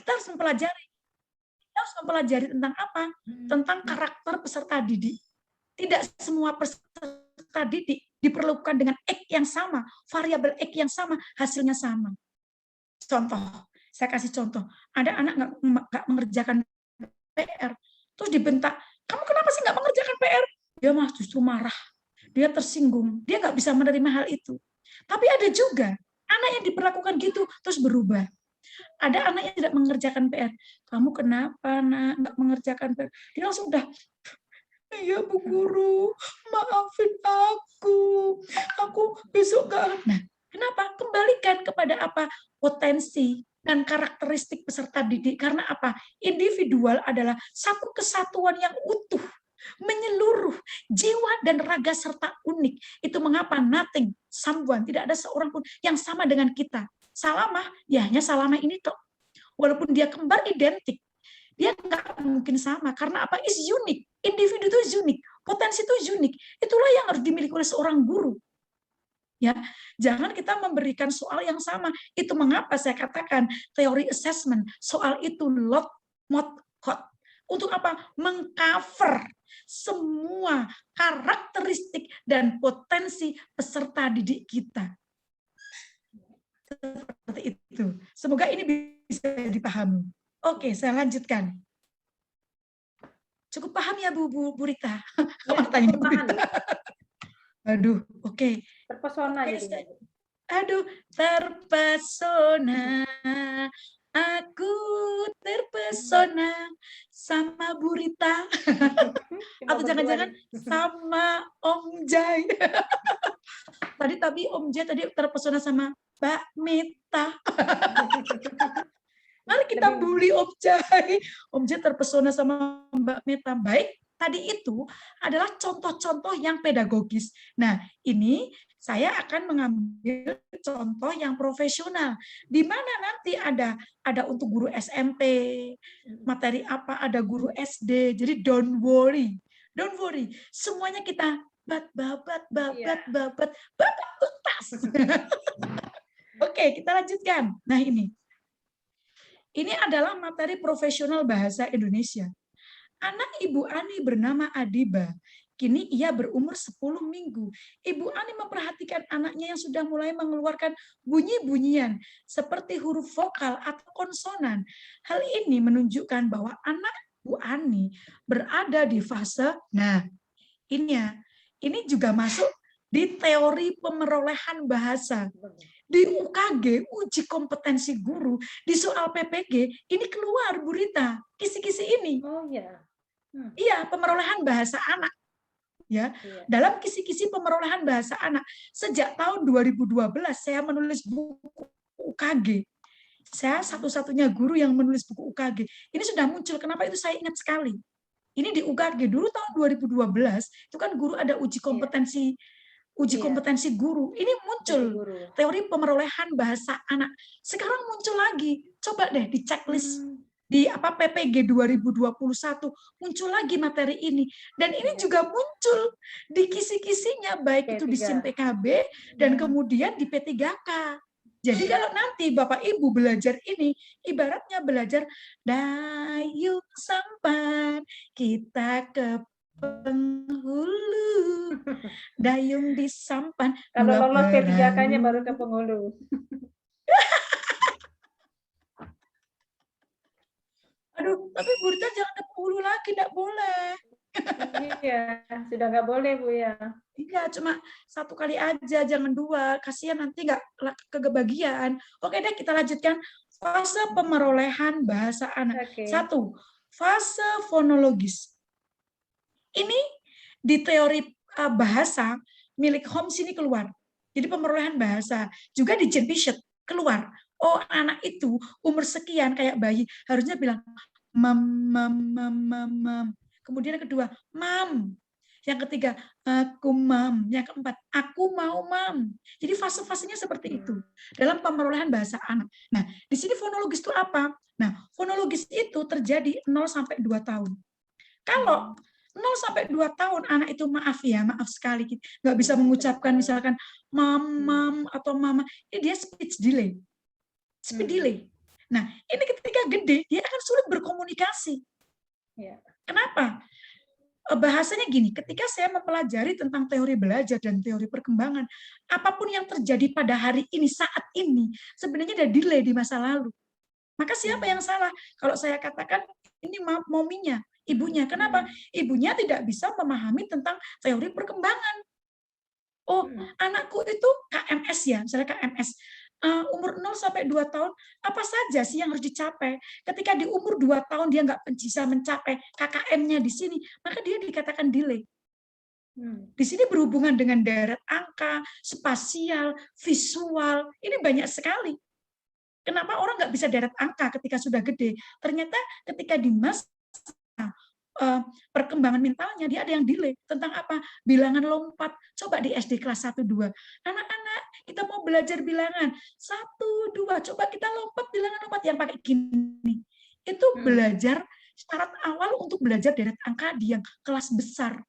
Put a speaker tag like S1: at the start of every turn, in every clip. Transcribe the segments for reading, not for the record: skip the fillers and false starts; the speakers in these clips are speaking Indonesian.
S1: Kita harus mempelajari. Kita harus mempelajari tentang apa? Tentang karakter peserta didik. Tidak semua peserta didik diperlukan dengan X yang sama, variabel X yang sama, hasilnya sama. Contoh, saya kasih contoh. Ada anak nggak mengerjakan PR, terus dibentak, kamu kenapa sih nggak mengerjakan PR? Dia mah justru marah, dia tersinggung, dia nggak bisa menerima hal itu. Tapi ada juga anak yang diperlakukan gitu, terus berubah. Ada anak yang tidak mengerjakan PR. Kamu kenapa, nak, nggak mengerjakan PR? Dia langsung udah, iya Bu Guru, maafin aku besok nggak. Nah, kenapa? Kembalikan kepada apa? Potensi dan karakteristik peserta didik. Karena apa? Individual adalah satu kesatuan yang utuh, menyeluruh, jiwa dan raga serta unik. Itu mengapa nothing, someone, tidak ada seorang pun yang sama dengan kita. Salamah, ya hanya Salamah ini toh. Walaupun dia kembar identik, dia nggak mungkin sama. Karena apa? Is unique. Individu itu unik. Potensi itu unik. Itulah yang harus dimiliki oleh seorang guru. Ya, jangan kita memberikan soal yang sama. Itu mengapa saya katakan teori assessment soal itu lot mod hot. Untuk apa? Mengcover semua karakteristik dan potensi peserta didik kita. Seperti itu. Semoga ini bisa dipahami. Oke, saya lanjutkan. Cukup paham ya Bu Rita?
S2: Ya,
S1: tanya Bu Rita. Aduh, oke.
S2: Terpesona
S1: okay,
S2: jadi.
S1: Aduh, terpesona. Aku terpesona sama Bu Rita. Atau jangan-jangan sama Om Jai. Tadi Om Jai tadi terpesona sama Mbak Mita. Mari kita bully Om Jai. Om Jai terpesona sama Mbak Mita. Baik, tadi itu adalah contoh-contoh yang pedagogis. Nah, ini saya akan mengambil contoh yang profesional. Di mana nanti ada untuk guru SMP, materi apa, ada guru SD. Jadi don't worry. Don't worry. Semuanya kita babat tuntas. Oke, kita lanjutkan. Nah, ini adalah materi profesional bahasa Indonesia. Anak Ibu Ani bernama Adiba. Kini ia berumur 10 minggu. Ibu Ani memperhatikan anaknya yang sudah mulai mengeluarkan bunyi-bunyian seperti huruf vokal atau konsonan. Hal ini menunjukkan bahwa anak Bu Ani berada di fase, nah ini juga masuk di teori pemerolehan bahasa. Di UKG, uji kompetensi guru, di soal PPG, ini keluar Bu Rita, kisi-kisi ini.
S2: Oh ya.
S1: Iya, pemerolehan bahasa anak. Ya, dalam kisi-kisi pemerolehan bahasa anak, sejak tahun 2012 saya menulis buku UKG. Saya satu-satunya guru yang menulis buku UKG. Ini sudah muncul, kenapa itu saya ingat sekali. Ini di UKG dulu tahun 2012, itu kan guru ada uji kompetensi kompetensi guru. Ini muncul teori pemerolehan bahasa anak. Sekarang muncul lagi. Coba deh di checklist di PPG 2021 muncul lagi materi ini. Dan ini juga muncul di kisi-kisinya baik itu di SIM PKB dan kemudian di P3K. Jadi kalau nanti Bapak Ibu belajar ini, ibaratnya belajar dayung sampan kita ke penghulu, dayung di sampan.
S2: Kalau lolos P3K-nya baru ke penghulu.
S1: Aduh, tapi Bu Rita jangan ke penghulu lagi, tidak boleh.
S2: Iya, sudah nggak boleh Bu ya.
S1: Iya, cuma satu kali aja, jangan dua. Kasihan nanti nggak kebagian. Oke deh, kita lanjutkan. Fase pemerolehan bahasa anak. Satu, fase fonologis. Ini di teori bahasa milik Holmes ini keluar. Jadi pemerolehan bahasa. Juga di Jane Bishop keluar. Oh, anak itu umur sekian kayak bayi harusnya bilang mam. Kemudian yang kedua, mam. Yang ketiga, aku mam. Yang keempat, aku mau mam. Jadi fase-fasenya seperti itu dalam pemerolehan bahasa anak. Nah, di sini fonologis itu apa? Nah, fonologis itu terjadi 0 sampai 2 tahun. Kalau 0 sampai 2 tahun anak itu maaf sekali nggak bisa mengucapkan misalkan mam atau mama, ini dia speech delay. Nah, ini ketika gede gede, dia akan sulit berkomunikasi.
S2: Ya.
S1: Kenapa? Bahasanya gini, ketika saya mempelajari tentang teori belajar dan teori perkembangan, apapun yang terjadi pada hari ini, saat ini, sebenarnya ada delay di masa lalu. Maka siapa yang salah? Kalau saya katakan, ini mominya, ibunya. Kenapa? Ibunya tidak bisa memahami tentang teori perkembangan. Oh, anakku itu KMS ya, misalnya KMS. Umur 0 sampai 2 tahun, apa saja sih yang harus dicapai? Ketika di umur 2 tahun dia nggak bisa mencapai KKM-nya di sini, maka dia dikatakan delay. Di sini berhubungan dengan deret angka, spasial, visual, ini banyak sekali. Kenapa orang nggak bisa deret angka ketika sudah gede? Ternyata ketika di masa perkembangan mentalnya dia ada yang delay tentang apa? Bilangan lompat. Coba di SD kelas 1 2. Anak-anak, kita mau belajar bilangan 1 2. Coba kita lompat bilangan lompat yang pakai gini. Itu belajar syarat awal untuk belajar deret angka di yang kelas besar.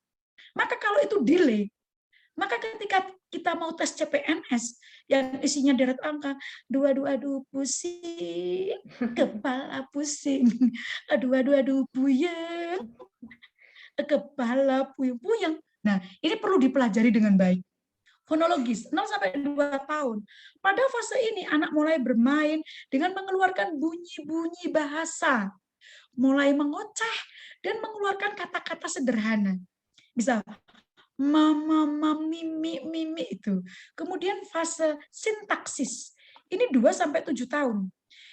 S1: Maka kalau itu delay, maka ketika kita mau tes CPNS yang isinya deret angka, aduh pusing, kepala pusing, aduh puyeng, kepala puyeng. Nah, ini perlu dipelajari dengan baik. Fonologis, 0 sampai 2 tahun. Pada fase ini anak mulai bermain dengan mengeluarkan bunyi-bunyi bahasa, mulai mengoceh dan mengeluarkan kata-kata sederhana. Bisa mama, mimi, mimi itu. Kemudian fase sintaksis. Ini 2 sampai 7 tahun.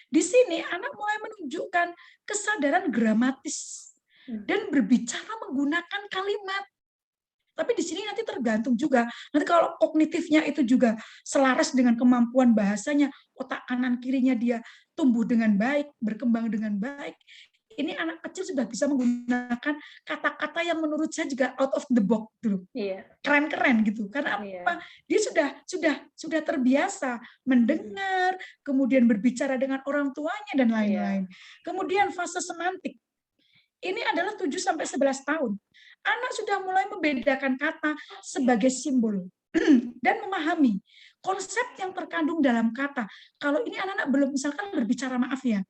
S1: Di sini anak mulai menunjukkan kesadaran gramatis dan berbicara menggunakan kalimat. Tapi di sini nanti tergantung juga. Nanti kalau kognitifnya itu juga selaras dengan kemampuan bahasanya, otak kanan kirinya dia tumbuh dengan baik, berkembang dengan baik. Ini anak kecil sudah bisa menggunakan kata-kata yang menurut saya juga out of the box dulu. Keren-keren gitu. Karena apa? Dia sudah terbiasa mendengar, kemudian berbicara dengan orang tuanya dan lain-lain. Kemudian fase semantik. Ini adalah 7 sampai 11 tahun. Anak sudah mulai membedakan kata sebagai simbol dan memahami konsep yang terkandung dalam kata. Kalau ini anak-anak belum misalkan berbicara, maaf ya,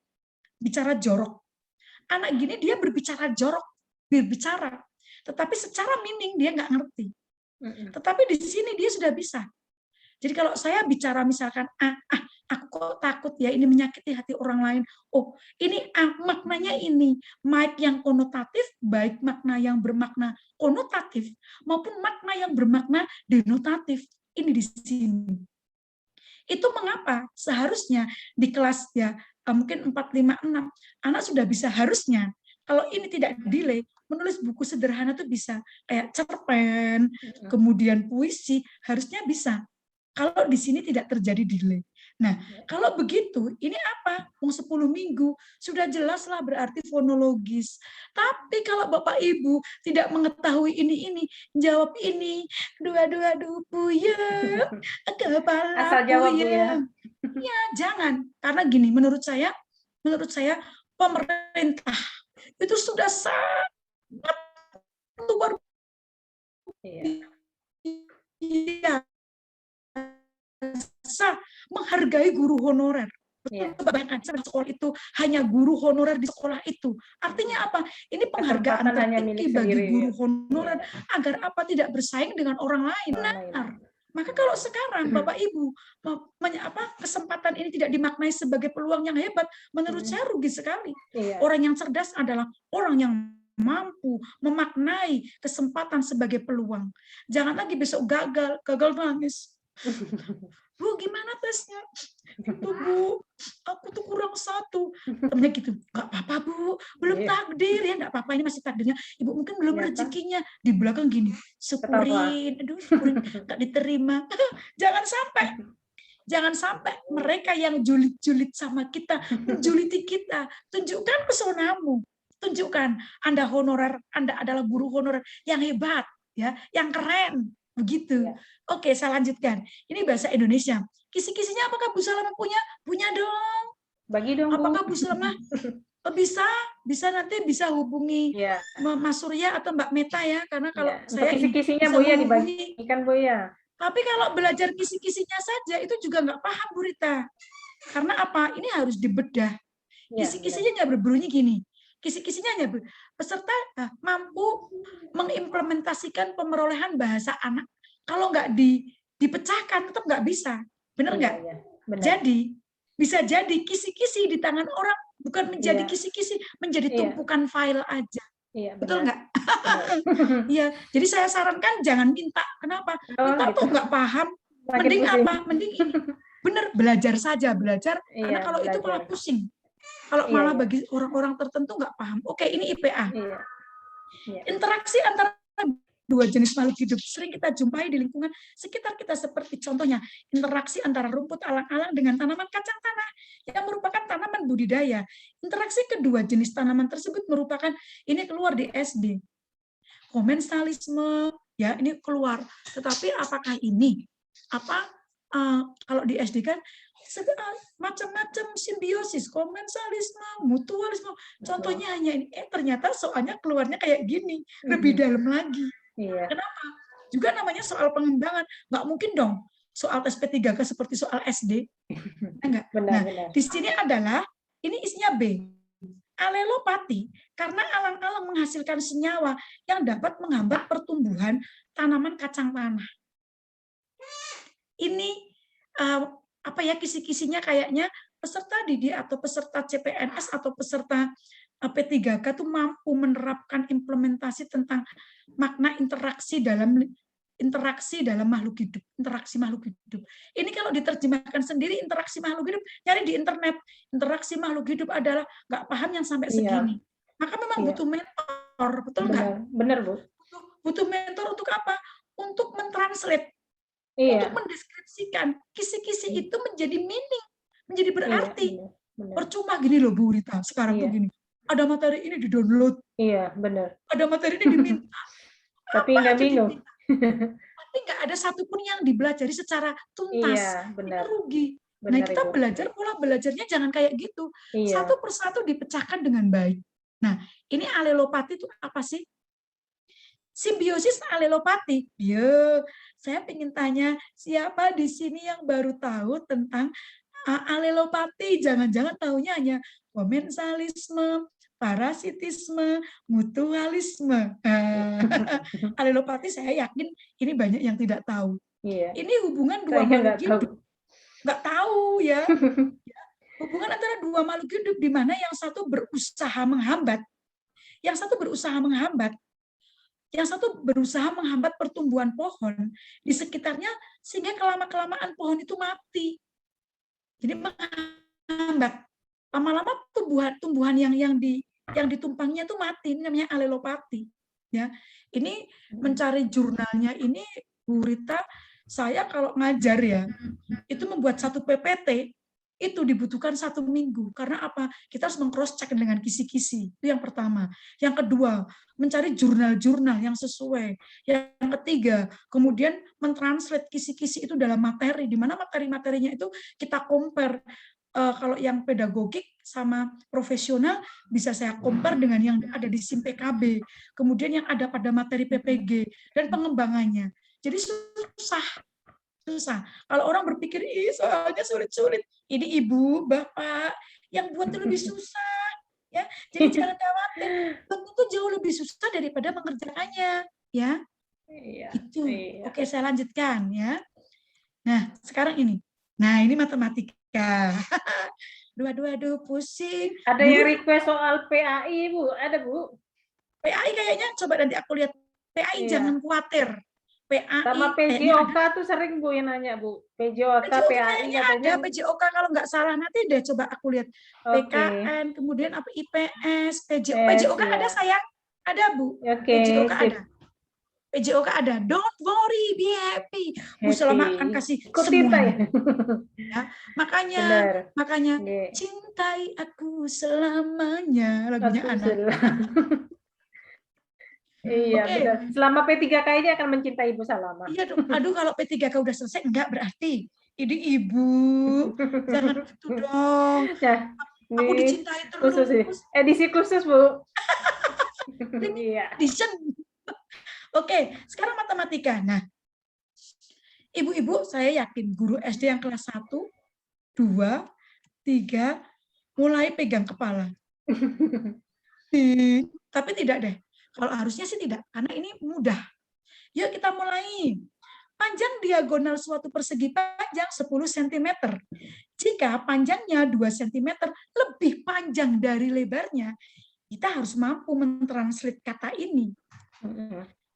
S1: bicara jorok. Anak gini dia berbicara jorok, berbicara, tetapi secara meaning dia nggak ngerti. Tetapi di sini dia sudah bisa. Jadi kalau saya bicara misalkan, aku kok takut ya ini menyakiti hati orang lain. Oh, ini maknanya ini. Baik yang konotatif, baik makna yang bermakna konotatif, maupun makna yang bermakna denotatif. Ini di sini. Itu mengapa seharusnya di kelas ya mungkin 4, 5, 6, anak sudah bisa harusnya, kalau ini tidak delay, menulis buku sederhana itu bisa, kayak cerpen, kemudian puisi, harusnya bisa. Kalau di sini tidak terjadi delay. Nah, kalau begitu, ini apa? Mau 10 minggu, sudah jelaslah berarti fonologis. Tapi kalau Bapak Ibu tidak mengetahui ini, jawab ini, aduh puyeng, kepala
S2: Asal jawab, Bu, ya.
S1: puyeng. Ya, jangan. Karena gini, menurut saya pemerintah itu sudah sangat luar biasa menghargai guru honorer. Kebanyakan sekolah itu hanya guru honorer di sekolah itu. Artinya apa? Ini penghargaan tertinggi bagi guru honorer agar apa tidak bersaing dengan orang lain. Benar. Maka kalau sekarang Bapak Ibu kesempatan ini tidak dimaknai sebagai peluang yang hebat, menurut saya rugi sekali. Orang yang cerdas adalah orang yang mampu memaknai kesempatan sebagai peluang. Jangan lagi besok gagal nangis. Bu, gimana tesnya? Itu Bu, aku tuh kurang 1. Temennya gitu, nggak apa-apa Bu, belum takdir ya, nggak apa-apa, ini masih takdirnya. Ibu mungkin belum rezekinya. Di belakang gini, syukurin, syukurin, nggak diterima. Jangan sampai mereka yang julid-julid sama kita, menjuliti kita. Tunjukkan pesonamu. Tunjukkan Anda honorer, Anda adalah guru honorer yang hebat, ya, yang keren. Begitu. Oke, saya lanjutkan. Ini bahasa Indonesia. Kisi-kisinya apakah Bu Salama punya? Punya dong.
S2: Bagi dong, Bu.
S1: Apakah Bu Salama bisa nanti bisa hubungi Mas Surya atau Mbak Meta ya, karena kalau saya
S2: kisi-kisinya Bu ya dibagikan Bu ya.
S1: Tapi kalau belajar kisi-kisinya saja itu juga nggak paham Bu Rita. Karena apa? Ini harus dibedah. Kisi-kisinya hanya berbunyi gini. Kisi-kisinya hanya peserta mampu mengimplementasikan pemerolehan bahasa anak. Kalau nggak dipecahkan, tetap nggak bisa. Benar nggak? Jadi, bisa jadi kisi-kisi di tangan orang bukan menjadi kisi-kisi, menjadi tumpukan file aja. Betul nggak? Iya. Jadi saya sarankan jangan minta. Kenapa? Minta tuh nggak paham. Mending apa? Mending ini. Bener, belajar saja, belajar. Karena kalau itu malah pusing. Kalau malah bagi orang-orang tertentu nggak paham. Oke, ini IPA. Interaksi antara dua jenis makhluk hidup sering kita jumpai di lingkungan sekitar kita, seperti contohnya interaksi antara rumput alang-alang dengan tanaman kacang tanah yang merupakan tanaman budidaya. Interaksi kedua jenis tanaman tersebut merupakan, ini keluar di SD. Komensalisme, ya ini keluar. Tetapi apakah ini kalau di SD kan macam-macam simbiosis, komensalisme, mutualisme. Contohnya hanya ini. Ternyata soalnya keluarnya kayak gini, lebih dalam lagi. Kenapa? Juga namanya soal pengembangan. Nggak mungkin dong soal tes P3K seperti soal SD. Enggak. Nah, di sini adalah, ini isinya B. Alelopati, karena alang-alang menghasilkan senyawa yang dapat menghambat pertumbuhan tanaman kacang tanah. Ini kisi-kisinya kayaknya peserta didik atau peserta CPNS atau peserta P3K itu mampu menerapkan implementasi tentang makna interaksi dalam makhluk hidup, interaksi makhluk hidup. Ini kalau diterjemahkan sendiri interaksi makhluk hidup, nyari di internet, interaksi makhluk hidup adalah nggak paham yang sampai segini. Maka memang butuh mentor, betul nggak?
S2: Benar, Bu.
S1: Butuh mentor untuk apa? Untuk mentranslate. Untuk mendeskripsikan kisi-kisi itu menjadi meaning, menjadi berarti. Percuma gini loh Bu Rita, sekarang tuh gini. Ada materi ini di-download.
S2: Iya, benar.
S1: Ada materi ini diminta.
S2: Tapi nggak bingung.
S1: Tapi nggak ada satupun yang dipelajari secara tuntas.
S2: Iya, benar.
S1: Itu rugi.
S2: Benar,
S1: nah, kita belajar, pola belajarnya jangan kayak gitu. Satu persatu dipecahkan dengan baik. Nah, ini alelopati itu apa sih? Simbiosis alelopati. Ya, saya ingin tanya, siapa di sini yang baru tahu tentang alelopati? Jangan-jangan tahunya hanya komensalisme, parasitisme, mutualisme. Alelopati saya yakin ini banyak yang tidak tahu. Ini hubungan dua makhluk hidup. Nggak tahu ya. Hubungan antara dua makhluk hidup di mana yang satu berusaha menghambat, yang satu berusaha menghambat pertumbuhan pohon di sekitarnya, sehingga kelama-kelamaan pohon itu mati. Jadi menghambat. Lama-lama tumbuhan yang ditumpangnya itu mati. Ini namanya alelopati. Ya, ini mencari jurnalnya ini Bu Rita, saya kalau ngajar ya, itu membuat satu PPT itu dibutuhkan 1 minggu. Karena apa? Kita harus meng-cross check dengan kisi-kisi. Itu yang pertama. Yang kedua, mencari jurnal-jurnal yang sesuai. Yang ketiga, kemudian mentranslate kisi-kisi itu dalam materi, di mana materi-materinya itu kita compare. Kalau yang pedagogik sama profesional bisa saya compare dengan yang ada di SIM PKB. Kemudian yang ada pada materi PPG dan pengembangannya. Jadi susah. Kalau orang berpikir, soalnya sulit-sulit. Ini Ibu, Bapak, yang buat itu lebih susah. Ya, jadi jangan khawatir. Buat itu jauh lebih susah daripada mengerjakannya. Ya, itu. Oke, saya lanjutkan ya. Nah, sekarang ini. Nah, ini matematika. Aduh, pusing.
S2: Ada yang request soal PAI, Bu? Ada, Bu?
S1: PAI kayaknya, coba nanti aku lihat. PAI jangan khawatir. PAI,
S2: sama PJOK tuh sering Bu yang nanya, Bu. PJOK, PAI katanya.
S1: Ada PJOK kalau nggak salah, nanti deh coba aku lihat. PKN, kemudian apa IPS, PJOK ada sayang? Ada Bu. PJOK ada. PJOK ada. Don't worry, be happy. Bu selama akan kasih semuanya. Ya, makanya cintai aku selamanya, lagunya Anak.
S2: Iya, benar. Selama P3K ini akan mencintai Ibu Salama.
S1: Iya dong. Aduh, kalau P3K udah selesai, enggak berarti. Ini Ibu, jangan gitu dong. Aku dicintai terus.
S2: Khusus, edisi khusus, Bu. Iya.
S1: Oke, sekarang matematika. Nah, Ibu-ibu, saya yakin guru SD yang kelas 1, 2, 3, mulai pegang kepala. Tapi tidak deh. Kalau harusnya sih tidak, karena ini mudah. Yuk kita mulai. Panjang diagonal suatu persegi panjang 10 cm. Jika panjangnya 2 cm lebih panjang dari lebarnya, kita harus mampu mentranslate kata ini.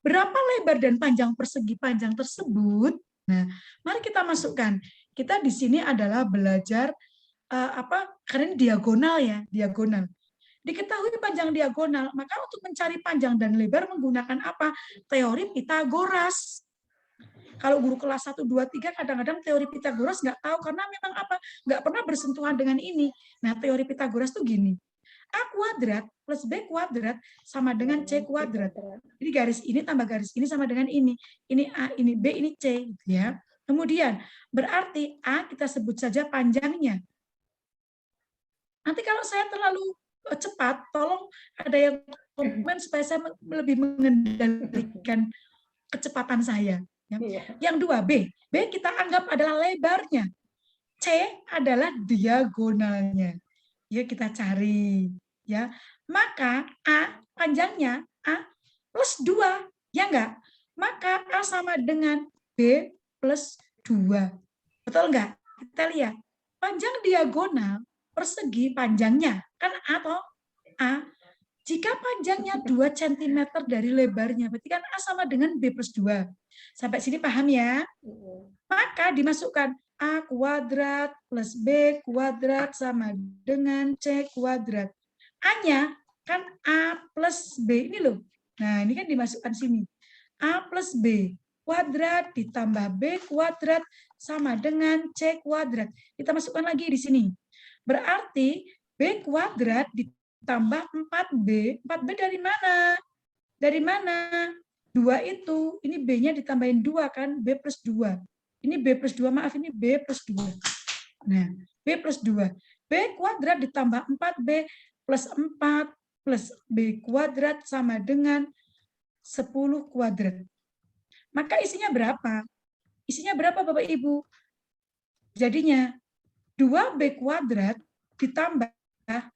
S1: Berapa lebar dan panjang persegi panjang tersebut? Nah, mari kita masukkan. Kita di sini adalah belajar karena ini diagonal ya, diagonal. Diketahui panjang diagonal, maka untuk mencari panjang dan lebar menggunakan apa? Teori Pitagoras. Kalau guru kelas 1, 2, 3 kadang-kadang teori Pitagoras nggak tahu karena memang apa? Nggak pernah bersentuhan dengan ini. Nah, teori Pitagoras tuh gini. A kuadrat plus B kuadrat sama dengan C kuadrat. Jadi garis ini tambah garis ini sama dengan ini. Ini A, ini B, ini C. Ya. Kemudian berarti A kita sebut saja panjangnya. Nanti kalau saya terlalu cepat, tolong ada yang komen supaya saya lebih mengendalikan kecepatan saya. Yang dua, B. B kita anggap adalah lebarnya. C adalah diagonalnya. Ya, kita cari. Ya, maka A panjangnya A plus 2. Ya enggak? Maka A sama dengan B plus 2. Betul enggak? Kita lihat. Panjang diagonal persegi panjangnya. Kan A toh? A. Jika panjangnya 2 cm dari lebarnya, berarti kan A sama dengan B plus 2. Sampai sini paham ya? Maka dimasukkan A kuadrat plus B kuadrat sama dengan C kuadrat. A-nya kan A plus B. Ini loh. Nah, ini kan dimasukkan sini. A plus B kuadrat ditambah B kuadrat sama dengan C kuadrat. Kita masukkan lagi di sini. Berarti B kuadrat ditambah 4B. 4B dari mana? Dari mana? 2 itu. Ini B-nya ditambahin 2 kan? B plus 2. Ini B plus 2, maaf ini B plus 2. Nah, B plus 2. B kuadrat ditambah 4B plus 4 plus B kuadrat sama dengan 10 kuadrat. Maka isinya berapa? Isinya berapa Bapak Ibu? Jadinya 2B kuadrat ditambah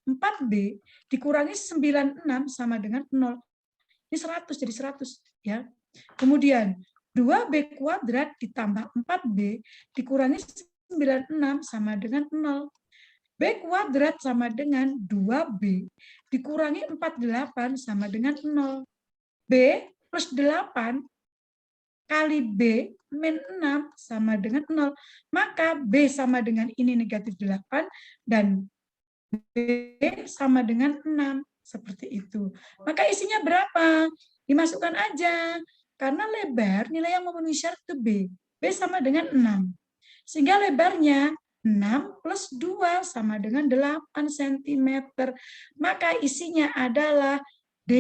S1: 4B dikurangi 96 sama dengan 0. Ini 100 jadi 100 ya. Kemudian 2B kuadrat ditambah 4B dikurangi 96 sama dengan 0. B kuadrat sama dengan 2B dikurangi 48 sama dengan 0. B plus 8 kali B min 6 sama dengan 0. Maka B sama dengan ini negatif 8 dan B sama dengan 6. Seperti itu. Maka isinya berapa? Dimasukkan aja. Karena lebar, nilai yang memenuhi syarat itu B. B sama dengan 6. Sehingga lebarnya 6 plus 2 sama dengan 8 cm. Maka isinya adalah D.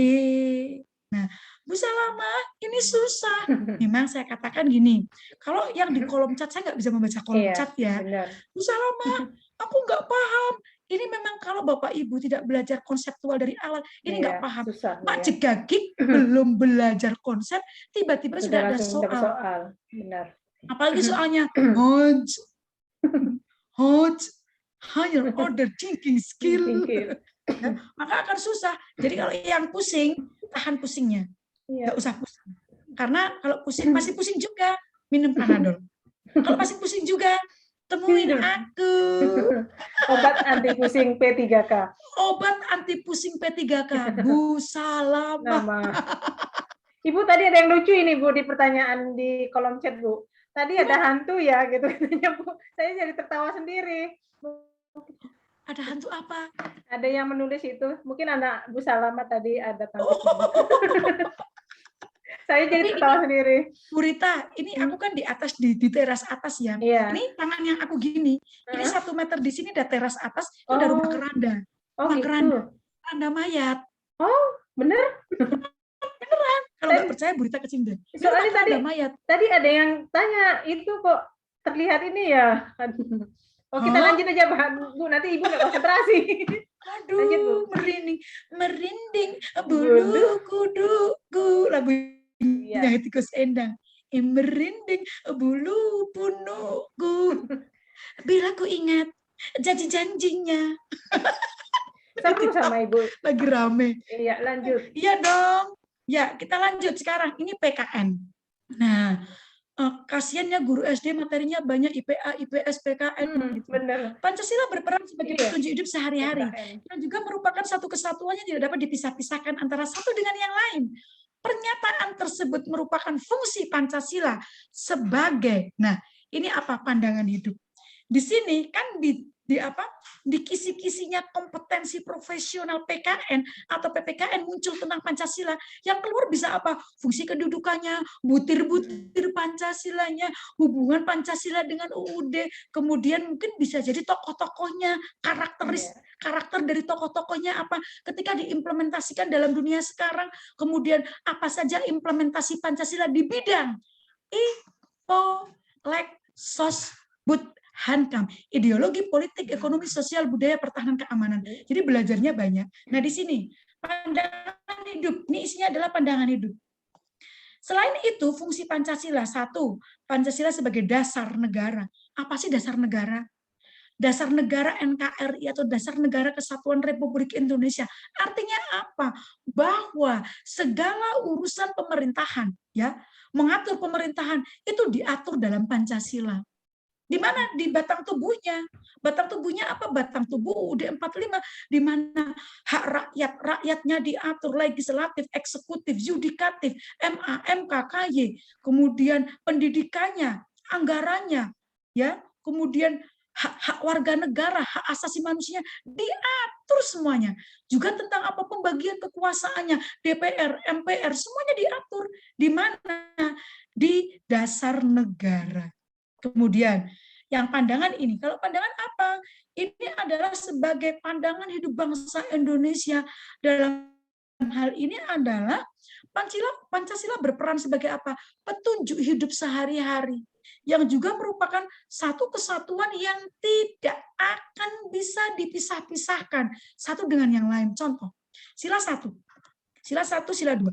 S1: Nah, Bu Salamah, ini susah. Memang saya katakan gini, kalau yang di kolom chat, saya nggak bisa membaca kolom chat ya.
S2: Benar.
S1: Bu Salamah, aku nggak paham. Ini memang kalau Bapak Ibu tidak belajar konseptual dari awal, ini nggak paham.
S2: Susah,
S1: Pak Jegagik belum belajar konsep, tiba-tiba sudah ada
S2: soal. Benar.
S1: Apalagi soalnya Hodge, higher order thinking skill. Ya, maka akan susah. Jadi kalau yang pusing, tahan pusingnya. Nggak usah pusing. Karena kalau pusing, masih pusing juga, minum Panadol. Kalau masih pusing juga, temuin aku.
S2: Obat anti pusing P3K.
S1: Obat anti pusing P3K. Bu Salamah.
S2: Ibu tadi ada yang lucu ini Bu di pertanyaan di kolom chat Bu. Tadi ada hantu ya gitu katanya Bu. Saya jadi tertawa sendiri.
S1: Ada hantu apa?
S2: Ada yang menulis itu. Mungkin anak Bu Salamah tadi ada tangkap. Saya jadi tertawa sendiri.
S1: Bu Rita, ini aku kan di atas di teras atas ya.
S2: Iya.
S1: Ini tangan yang aku gini. Ini 1 meter di sini ada teras atas, itu ada rumah keranda. Rumah keranda. Keranda mayat.
S2: Oh, bener?
S1: Beneran. Kalau nggak percaya Bu Rita ke sini deh.
S2: Soalnya tadi ada yang tanya, itu kok terlihat ini ya. Oh, kita lanjut aja Bu, nanti Ibu nggak konsentrasi.
S1: Aduh, lanjut, Bu. merinding bulu kuduku, lagunya Tikus Endang. Merinding bulu punukku. Bila ku ingat janji-janjinya.
S2: Seru sama Ibu.
S1: Lagi rame.
S2: Iya, lanjut.
S1: Iya dong. Ya, kita lanjut sekarang. Ini PKN. Nah, kasiannya guru SD materinya banyak IPA, IPS, PKN. Gitu.
S2: Benar.
S1: Pancasila berperan sebagai petunjuk hidup sehari-hari.
S2: PKN.
S1: Dan juga merupakan satu kesatuannya tidak dapat dipisah-pisahkan antara satu dengan yang lain. Pernyataan tersebut merupakan fungsi Pancasila sebagai, nah ini apa pandangan hidup. Di sini kan di kisi-kisinya kompetensi profesional PKN atau PPKN muncul tentang Pancasila, yang keluar bisa apa? Fungsi kedudukannya, butir-butir Pancasilanya, hubungan Pancasila dengan UUD, kemudian mungkin bisa jadi tokoh-tokohnya, karakter dari tokoh-tokohnya apa ketika diimplementasikan dalam dunia sekarang, kemudian apa saja implementasi Pancasila di bidang Hankam, ideologi politik, ekonomi, sosial, budaya, pertahanan, keamanan. Jadi belajarnya banyak. Nah di sini pandangan hidup, ini isinya adalah pandangan hidup. Selain itu, fungsi Pancasila, satu, Pancasila sebagai dasar negara. Apa sih dasar negara? Dasar negara NKRI atau dasar negara Kesatuan Republik Indonesia. Artinya apa? Bahwa segala urusan pemerintahan, ya, mengatur pemerintahan itu diatur dalam Pancasila. Di mana? Di batang tubuhnya. Batang tubuhnya apa? Batang tubuh UUD 45, di mana hak rakyatnya diatur, legislatif, eksekutif, yudikatif, MA, MK, KY, kemudian pendidikannya, anggarannya, ya, kemudian hak warga negara, hak asasi manusia diatur semuanya. Juga tentang apa pembagian kekuasaannya, DPR, MPR, semuanya diatur. Di mana? Di dasar negara. Kemudian, yang pandangan ini, kalau pandangan apa? Ini adalah sebagai pandangan hidup bangsa Indonesia. Dalam hal ini adalah Pancasila berperan sebagai apa? Petunjuk hidup sehari-hari, yang juga merupakan satu kesatuan yang tidak akan bisa dipisah-pisahkan satu dengan yang lain. Contoh, sila 1, sila 1, sila 2.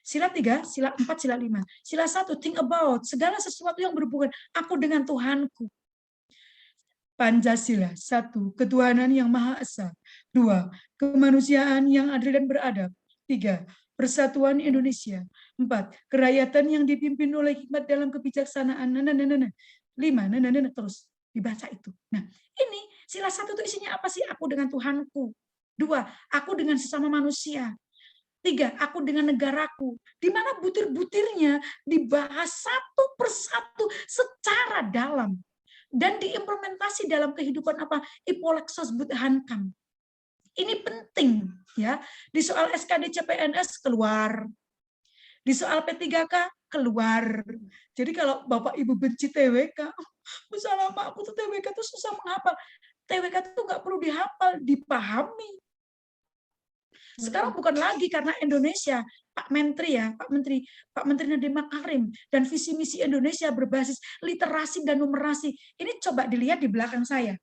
S1: Sila 3, sila 4, sila 5. Sila 1, think about, segala sesuatu yang berhubungan aku dengan Tuhanku. Pancasila, 1, ketuhanan yang Maha Esa. 2, kemanusiaan yang adil dan beradab. 3, persatuan Indonesia. 4, kerakyatan yang dipimpin oleh hikmat dalam kebijaksanaan. 5, terus dibaca itu. Nah, ini sila 1 itu isinya apa sih? Aku dengan Tuhanku. 2, aku dengan sesama manusia. 3, aku dengan negaraku. Di mana butir-butirnya dibahas satu persatu secara dalam dan diimplementasi dalam kehidupan apa? Ipolexos Hankam. Ini penting ya. Di soal SKD CPNS keluar. Di soal P3K keluar. Jadi kalau Bapak Ibu benci TWK, misalnya aku tuh TWK tuh susah menghafal. TWK itu nggak perlu dihafal, dipahami. Sekarang bukan lagi karena Indonesia, Pak Menteri Nadiem Makarim dan visi misi Indonesia berbasis literasi dan numerasi. Ini coba dilihat di belakang saya.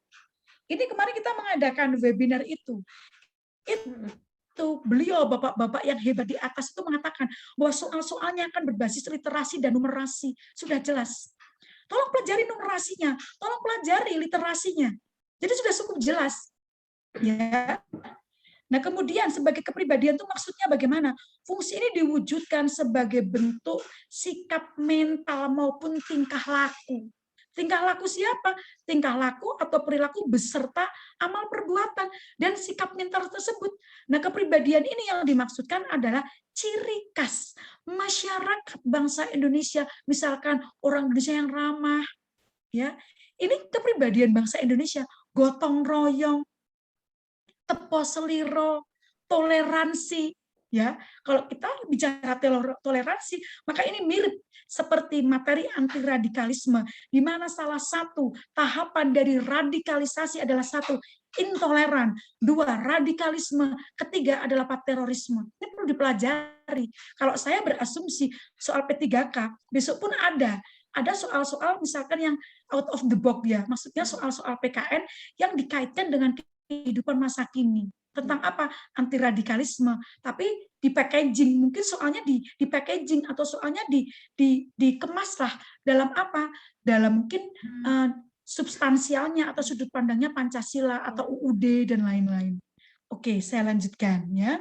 S1: Ini kemarin kita mengadakan webinar itu. Itu beliau bapak-bapak yang hebat di atas itu mengatakan bahwa soal-soalnya akan berbasis literasi dan numerasi. Sudah jelas. Tolong pelajari numerasinya, tolong pelajari literasinya. Jadi sudah cukup jelas. Ya. Nah, kemudian sebagai kepribadian itu maksudnya bagaimana? Fungsi ini diwujudkan sebagai bentuk sikap mental maupun tingkah laku. Tingkah laku siapa? Tingkah laku atau perilaku beserta amal perbuatan dan sikap mental tersebut. Nah, kepribadian ini yang dimaksudkan adalah ciri khas masyarakat bangsa Indonesia, misalkan orang Indonesia yang ramah, ya. Ini kepribadian bangsa Indonesia, gotong royong, tepo seliro, toleransi, ya. Kalau kita bicara toleransi, maka ini mirip seperti materi anti radikalisme, di mana salah satu tahapan dari radikalisasi adalah 1, intoleran, 2, radikalisme, ketiga adalah terorisme. Ini perlu dipelajari. Kalau saya berasumsi soal P3K, besok pun ada soal-soal misalkan yang out of the box ya, maksudnya soal-soal PKN yang dikaitkan dengan kehidupan masa kini. Tentang apa? Anti radikalisme, tapi di packaging, mungkin soalnya di packaging atau soalnya dikemas lah dalam apa? Dalam mungkin substansialnya atau sudut pandangnya Pancasila atau UUD dan lain-lain. Oke, saya lanjutkan ya.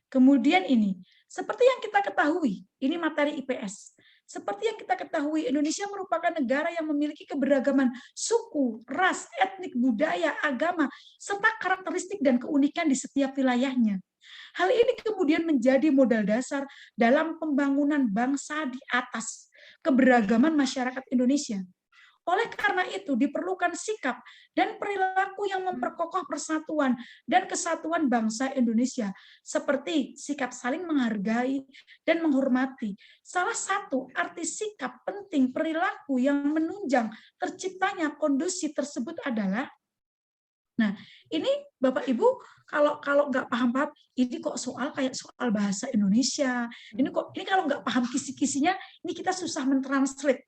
S1: Kemudian ini, seperti yang kita ketahui, ini materi IPS. Seperti yang kita ketahui, Indonesia merupakan negara yang memiliki keberagaman suku, ras, etnik, budaya, agama, serta karakteristik dan keunikan di setiap wilayahnya. Hal ini kemudian menjadi modal dasar dalam pembangunan bangsa di atas keberagaman masyarakat Indonesia. Oleh karena itu, diperlukan sikap dan perilaku yang memperkokoh persatuan dan kesatuan bangsa Indonesia, seperti sikap saling menghargai dan menghormati. Salah satu arti sikap penting perilaku yang menunjang terciptanya kondisi tersebut adalah, nah, ini Bapak Ibu kalau nggak paham, ini kok soal kayak soal bahasa Indonesia. Ini kalau nggak paham kisi-kisinya, ini kita susah mentranslate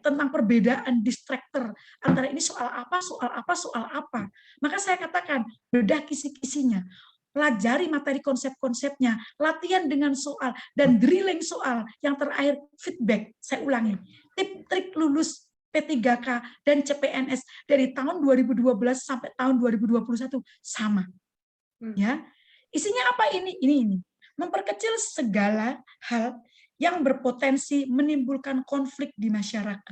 S1: tentang perbedaan distractor antara ini soal apa, soal apa, soal apa. Maka saya katakan, bedah kisi-kisinya, pelajari materi konsep-konsepnya, latihan dengan soal, dan drilling soal. Yang terakhir, feedback. Saya ulangi, tip-trik lulus P3K dan CPNS dari tahun 2012 sampai tahun 2021 sama. Ya, isinya apa ini? Ini. Memperkecil segala hal yang berpotensi menimbulkan konflik di masyarakat.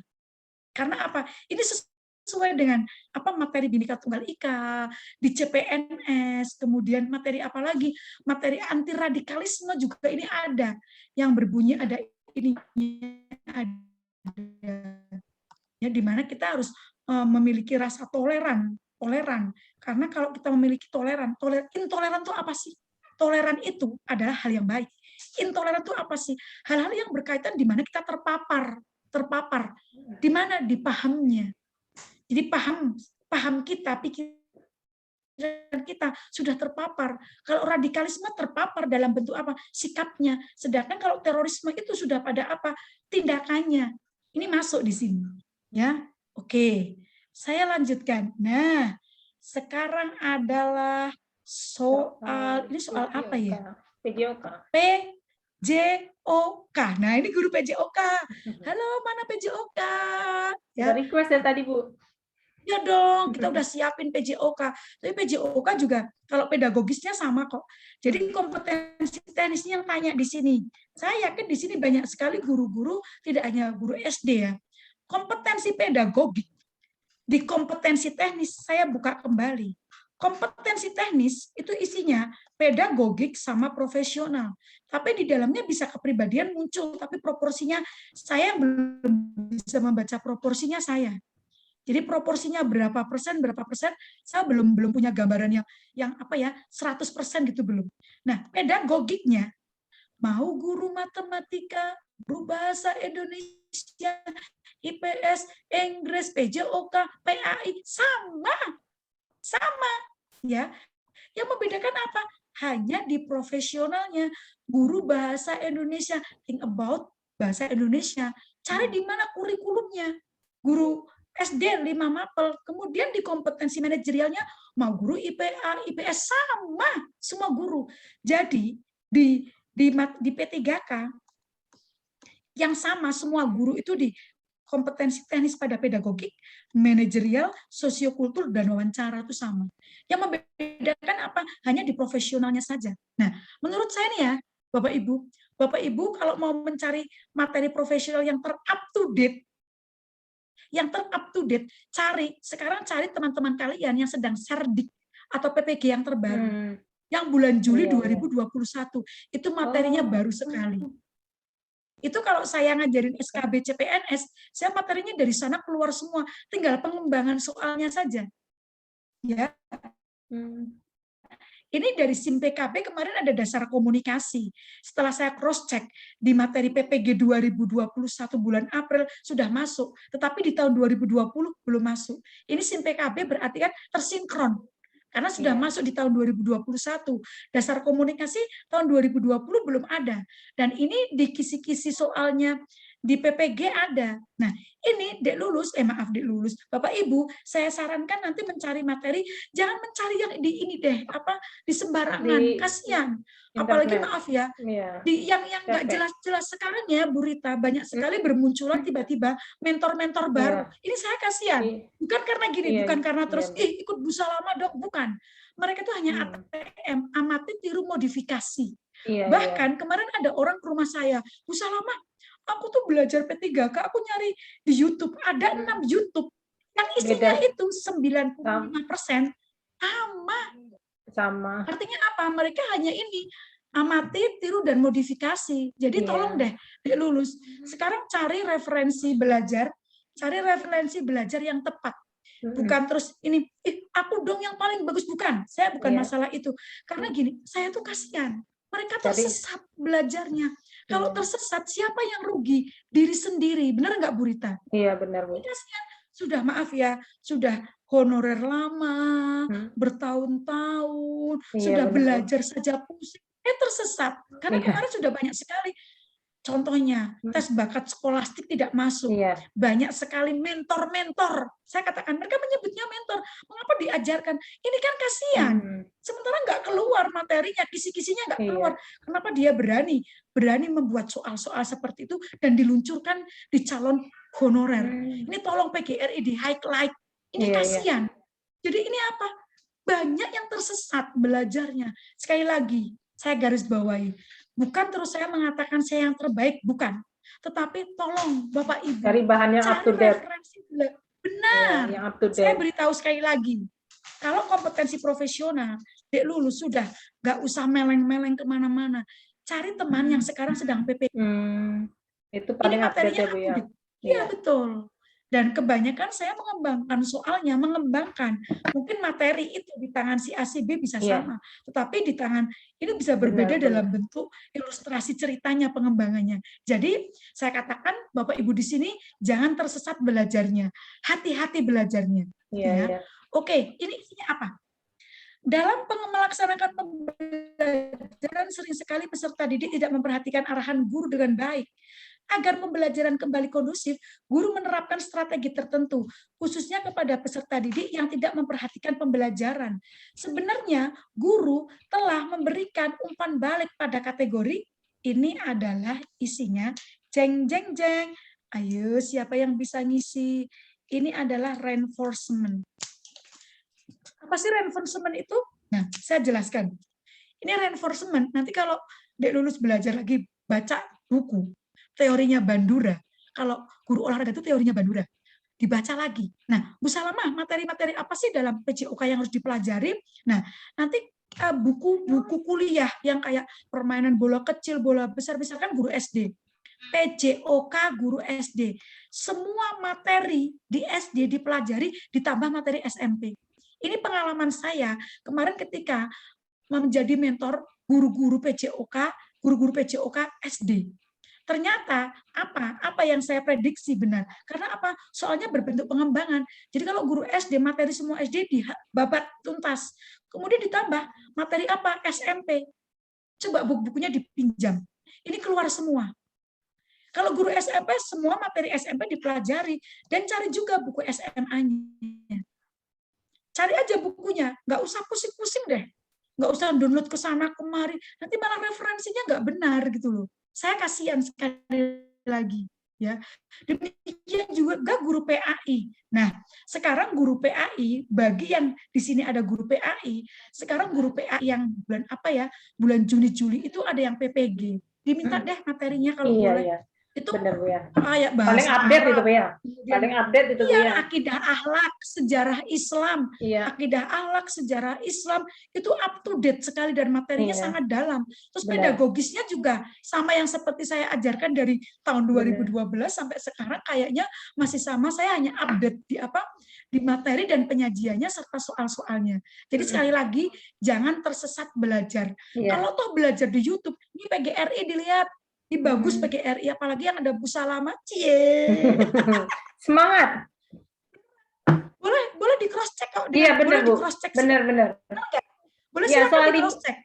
S1: Karena apa? Ini sesuai dengan apa materi Bhinneka Tunggal Ika, di CPNS, kemudian materi apa lagi? Materi anti radikalisme juga ini ada. Yang berbunyi ada ini ada. Ya, di mana kita harus memiliki rasa toleran. Karena kalau kita memiliki intoleran itu apa sih? Toleran itu adalah hal yang baik. Intoleran itu apa sih? Hal-hal yang berkaitan di mana kita terpapar. Di mana? Di pahamnya. Jadi paham kita, pikiran kita sudah terpapar. Kalau radikalisme terpapar dalam bentuk apa? Sikapnya. Sedangkan kalau terorisme itu sudah pada apa? Tindakannya. Ini masuk di sini. Ya, oke. Saya lanjutkan. Nah, sekarang adalah soal, ini soal apa ya?
S2: PJOK.
S1: PJOK. Nah, ini guru PJOK. Halo, mana PJOK?
S2: Ya. Request dari tadi, Bu.
S1: Ya dong, kita udah siapin PJOK. Tapi PJOK juga kalau pedagogisnya sama kok. Jadi kompetensi teknisnya yang tanya di sini. Saya yakin di sini banyak sekali guru-guru, tidak hanya guru SD ya. Kompetensi pedagogik. Di kompetensi teknis saya buka kembali. Kompetensi teknis itu isinya pedagogik sama profesional. Tapi di dalamnya bisa kepribadian muncul, tapi proporsinya saya belum bisa membaca proporsinya saya. Jadi proporsinya berapa persen, saya belum punya gambaran yang apa ya 100% gitu belum. Nah, pedagogiknya mau guru matematika, guru bahasa Indonesia, IPS, Inggris, PJOK, PAI sama ya. Yang membedakan apa? Hanya di profesionalnya. Guru bahasa Indonesia, think about bahasa Indonesia, cari di mana kurikulumnya. Guru SD 5 mapel, kemudian di kompetensi manajerialnya mau guru IPA, IPS sama semua guru. Jadi di P3K yang sama semua guru itu di kompetensi teknis pada pedagogik, manajerial, sosiokultur, dan wawancara itu sama. Yang membedakan apa? Hanya di profesionalnya saja. Nah, menurut saya nih ya, Bapak Ibu kalau mau mencari materi profesional yang ter-up to date, sekarang cari teman-teman kalian yang sedang serdik atau PPG yang terbaru. Yang bulan Juli 2021, itu materinya baru sekali. Itu kalau saya ngajarin SKB CPNS, saya materinya dari sana keluar semua, tinggal pengembangan soalnya saja. Ya. Ini dari SIM PKB kemarin ada dasar komunikasi. Setelah saya cross check di materi PPG 2021 bulan April sudah masuk, tetapi di tahun 2020 belum masuk. Ini SIM PKB berarti kan tersinkron. Karena sudah masuk di tahun 2021. Dasar komunikasi tahun 2020 belum ada. Dan ini di kisi-kisi soalnya di PPG ada. Nah, ini Dek Lulus, Bapak Ibu, saya sarankan nanti mencari materi, jangan mencari yang di ini deh, di sembarangan, kasihan. Apalagi
S2: internet.
S1: maaf ya,
S2: Iya.
S1: di yang nggak
S2: Capek.
S1: jelas-jelas sekarang ya, Bu Rita, banyak sekali bermunculan tiba-tiba mentor-mentor baru.
S2: Iya.
S1: Ini saya kasihan. Bukan karena gini,
S2: Iya,
S1: bukan karena
S2: iya,
S1: terus
S2: Bu.
S1: ikut busa lama dok, bukan. Mereka itu hanya ATM, amati tiru modifikasi.
S2: Iya,
S1: Bahkan kemarin ada orang ke rumah saya, busa lama, aku tuh belajar P3K, aku nyari di YouTube, ada 6 YouTube. Yang isinya
S2: Beda.
S1: itu 95%
S2: sama.
S1: Artinya apa? Mereka hanya ini, amati, tiru, dan modifikasi. Jadi tolong deh, Dek Lulus, sekarang cari referensi belajar yang tepat. Bukan terus ini, aku dong yang paling bagus, bukan. Saya bukan masalah itu. Karena gini, saya tuh kasihan. Mereka tersesat belajarnya. Kalau tersesat, siapa yang rugi? Diri sendiri. Benar nggak, Bu Rita?
S2: Iya, benar, Bu.
S1: Kasihan. Sudah, maaf ya, sudah honorer lama, bertahun-tahun, sudah belajar saja pusing, tersesat. Karena kemarin sudah banyak sekali. Contohnya, tes bakat skolastik tidak masuk. Banyak sekali mentor-mentor. Saya katakan, mereka menyebutnya mentor. Mengapa diajarkan? Ini kan kasihan. Sementara nggak keluar materinya, kisi-kisinya nggak keluar. Kenapa dia berani membuat soal-soal seperti itu dan diluncurkan di calon honorer. Ini tolong PGRI di highlight. Ini kasihan. Jadi ini apa? Banyak yang tersesat belajarnya. Sekali lagi, saya garis bawahi. Bukan terus saya mengatakan saya yang terbaik, bukan. Tetapi tolong Bapak Ibu,
S2: cari bahan yang up to date.
S1: Referensi. Benar.
S2: Yang up to date.
S1: Saya beritahu sekali lagi. Kalau kompetensi profesional, Dek Lulus sudah nggak usah meleng-meleng kemana-mana. Cari teman yang sekarang sedang PPG.
S2: Itu paling up to date ya, Bu ya.
S1: Iya, betul. Dan kebanyakan saya mengembangkan soalnya, mungkin materi itu di tangan si A, si B bisa sama, tetapi di tangan ini bisa berbeda dalam bentuk ilustrasi ceritanya, pengembangannya. Jadi saya katakan Bapak Ibu di sini jangan tersesat belajarnya, hati-hati belajarnya. Oke, ini isinya apa? Dalam melaksanakan pembelajaran sering sekali peserta didik tidak memperhatikan arahan guru dengan baik. Agar pembelajaran kembali kondusif, guru menerapkan strategi tertentu, khususnya kepada peserta didik yang tidak memperhatikan pembelajaran. Sebenarnya, guru telah memberikan umpan balik pada kategori, ini adalah isinya, jeng, jeng, jeng. Ayo, siapa yang bisa ngisi? Ini adalah reinforcement. Apa sih reinforcement itu? Nah, saya jelaskan. Ini reinforcement, nanti kalau Dek Lulus belajar lagi, baca buku, teorinya Bandura. Kalau guru olahraga itu teorinya Bandura. Dibaca lagi. Nah, Bu Salamah, materi-materi apa sih dalam PJOK yang harus dipelajari? Nah, nanti buku-buku kuliah yang kayak permainan bola kecil, bola besar, misalkan guru SD. PJOK guru SD. Semua materi di SD dipelajari, ditambah materi SMP. Ini pengalaman saya kemarin ketika menjadi mentor guru-guru PJOK SD. Ternyata apa yang saya prediksi benar. Karena apa? Soalnya berbentuk pengembangan. Jadi kalau guru SD, materi semua SD dibabat tuntas. Kemudian ditambah materi apa? SMP. Coba buku-bukunya dipinjam. Ini keluar semua. Kalau guru SMP, semua materi SMP dipelajari. Dan cari juga buku SMA-nya. Cari aja bukunya. Nggak usah pusing-pusing deh. Nggak usah download ke sana kemari. Nanti malah referensinya nggak benar gitu loh. Saya kasihan sekali lagi, ya. Demikian juga guru PAI. Nah, sekarang guru PAI bagi yang di sini ada guru PAI, sekarang guru PAI yang bulan apa ya? Bulan Juni Juli itu ada yang PPG. Diminta deh materinya kalau boleh.
S2: Iya.
S1: Itu
S2: benar, Bu ya.
S1: Kayak
S2: paling update itu, Bu ya. Paling update itu, Bu ya.
S1: Akidah akhlak, sejarah Islam. Akidah akhlak, sejarah Islam itu up to date sekali dan materinya sangat dalam. Terus pedagogisnya juga sama yang seperti saya ajarkan dari tahun 2012 sampai sekarang kayaknya masih sama. Saya hanya update di materi dan penyajiannya serta soal-soalnya. Jadi sekali lagi jangan tersesat belajar. Kalau toh belajar di YouTube, ini PGRI dilihat. Ini bagus PGRI, apalagi yang ada Bu Salamah.
S2: Semangat.
S1: Boleh di cross check kok.
S2: Iya benar, Bu. Benar.
S1: Boleh
S2: ya,
S1: silakan di cross check.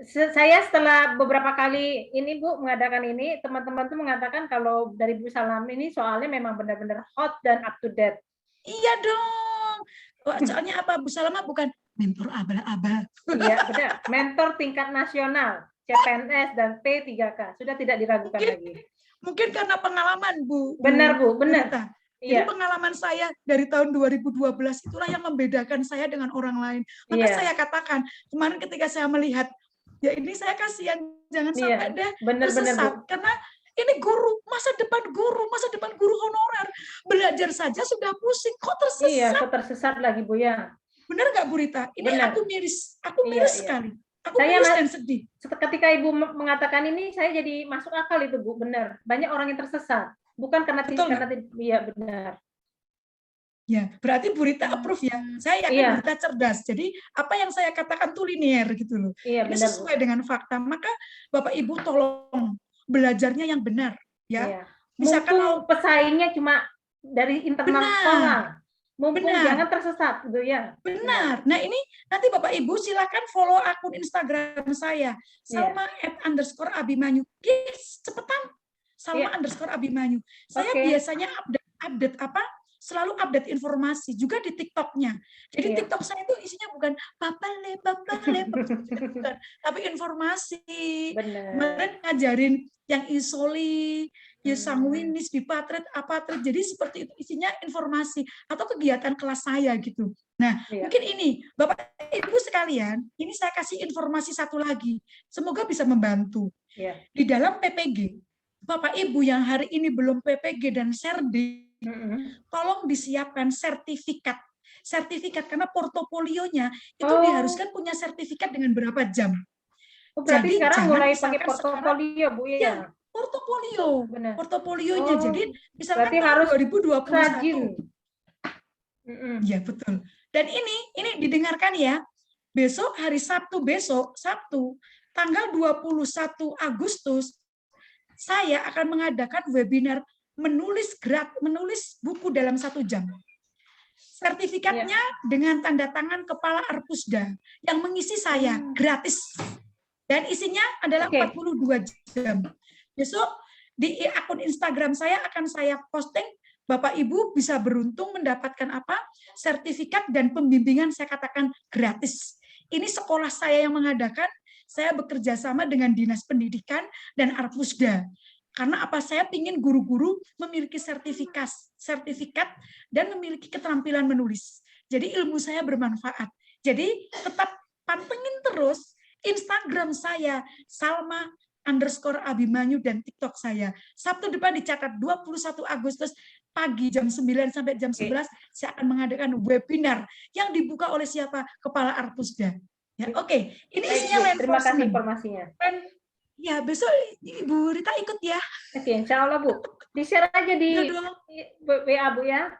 S2: Saya setelah beberapa kali ini Bu mengadakan ini, teman-teman tuh mengatakan kalau dari Bu Salam ini soalnya memang benar-benar hot dan up to date.
S1: Iya dong. Soalnya apa? Bu Salama bukan mentor abal-abal.
S2: Iya, benar. Mentor tingkat nasional, CPNS dan P3K. Sudah tidak diragukan lagi.
S1: Mungkin karena pengalaman, Bu.
S2: Benar, Bu. Benar.
S1: Berita. Jadi
S2: Iya.
S1: pengalaman saya dari tahun 2012 itulah yang membedakan saya dengan orang lain. Maka saya katakan, kemarin ketika saya melihat, ya ini saya kasihan, jangan sampai deh tersesat. Karena ini guru, masa depan guru honorer. Belajar saja sudah pusing, kok tersesat?
S2: Iya, kok tersesat lagi, Bu ya.
S1: Benar nggak, Bu Rita? Ini aku miris sekali. Aku miris dan sedih.
S2: Ketika Ibu mengatakan ini, saya jadi masuk akal itu, Bu. Benar. Banyak orang yang tersesat. Bukan karena iya benar.
S1: Ya, berarti Bu Rita approve ya. Saya yakin Bu Rita cerdas. Jadi apa yang saya katakan tuh linier gitu loh. Ini sesuai dengan fakta. Maka Bapak Ibu tolong belajarnya yang benar ya.
S2: Misalkan mau pesaingnya cuma dari internal sekolah. Mumpung jangan tersesat gitu ya.
S1: Benar. Nah ini nanti Bapak Ibu silakan follow akun Instagram saya. Salma @_Abimanyu. Cepetan. Salma _Abimanyu. Saya biasanya update selalu update informasi juga di TikToknya. Jadi TikTok saya itu isinya bukan papale, bukan, tapi informasi. Kemarin ngajarin yang isoli, sanguinis, bipatret, apatret. Jadi seperti itu isinya informasi atau kegiatan kelas saya gitu. Nah, mungkin ini Bapak Ibu sekalian, ini saya kasih informasi satu lagi. Semoga bisa membantu. Di dalam PPG Bapak Ibu yang hari ini belum PPG dan Serdi, tolong disiapkan sertifikat. Sertifikat karena portofolionya itu diharuskan punya sertifikat dengan berapa jam.
S2: Berarti sekarang mulai pakai portofolio, Bu ya.
S1: Portofolio. Portofolionya. Jadi misalkan
S2: tahun
S1: 2021. Ya, betul. Dan ini didengarkan ya. Besok hari Sabtu tanggal 21 Agustus saya akan mengadakan webinar menulis buku dalam 1 jam. Sertifikatnya dengan tanda tangan Kepala Arpusda yang mengisi saya gratis. Dan isinya adalah 42 jam. Besok di akun Instagram saya akan saya posting, Bapak Ibu bisa beruntung mendapatkan sertifikat dan pembimbingan saya katakan gratis. Ini sekolah saya yang mengadakan. Saya bekerja sama dengan Dinas Pendidikan dan Arpusda. Karena saya ingin guru-guru memiliki sertifikat dan memiliki keterampilan menulis. Jadi ilmu saya bermanfaat. Jadi tetap pantengin terus Instagram saya, Salma _Abimanyu dan TikTok saya. Sabtu depan dicatat 21 Agustus pagi jam 9 sampai jam 11 saya akan mengadakan webinar yang dibuka oleh siapa? Kepala Arpusda. Ya, oke. Ini isinya lain.
S2: Terima kasih informasinya.
S1: Ya, besok Ibu Rita ikut ya.
S2: Oke, insya Allah Bu. Di-share aja di WA Bu ya.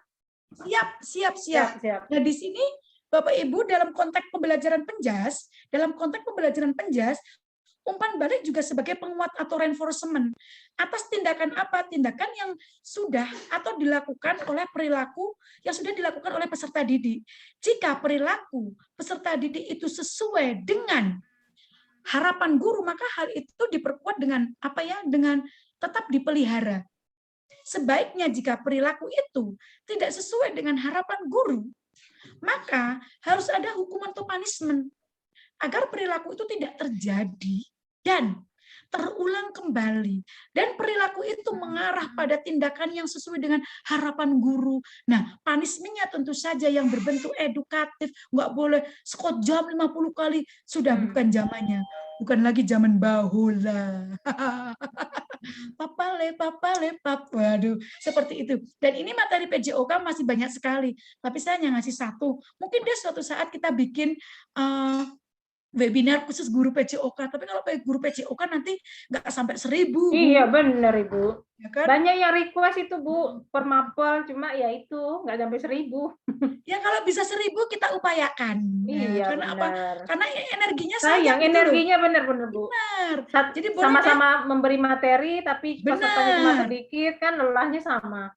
S1: Siap. Nah, di sini Bapak Ibu dalam konteks pembelajaran penjas, umpan balik juga sebagai penguat atau reinforcement atas tindakan tindakan yang sudah atau dilakukan oleh perilaku yang sudah dilakukan oleh peserta didik. Jika perilaku peserta didik itu sesuai dengan harapan guru, maka hal itu diperkuat dengan dengan tetap dipelihara. Sebaiknya jika perilaku itu tidak sesuai dengan harapan guru, maka harus ada hukuman atau punishment agar perilaku itu tidak terjadi dan terulang kembali. Dan perilaku itu mengarah pada tindakan yang sesuai dengan harapan guru. Nah, punishment-nya tentu saja yang berbentuk edukatif. Nggak boleh sekot jam 50 kali. Sudah bukan zamannya. Bukan lagi zaman bahula. Papale. Waduh, seperti itu. Dan ini materi PJOK masih banyak sekali. Tapi saya hanya ngasih satu. Mungkin dia suatu saat kita bikin webinar khusus guru PJOK, tapi kalau guru PJOK nanti nggak sampai 1000.
S2: Iya benar Ibu.
S1: Ya kan?
S2: Banyak yang request itu Bu per mapel, cuma ya itu nggak sampai 1000.
S1: Ya kalau bisa 1000 kita upayakan.
S2: Iya.
S1: Karena
S2: benar.
S1: Karena energinya
S2: sayang
S1: gitu
S2: energinya benar-benar Bu.
S1: Benar.
S2: Jadi sama-sama memberi materi, tapi pesertanya cuma sedikit kan lelahnya sama.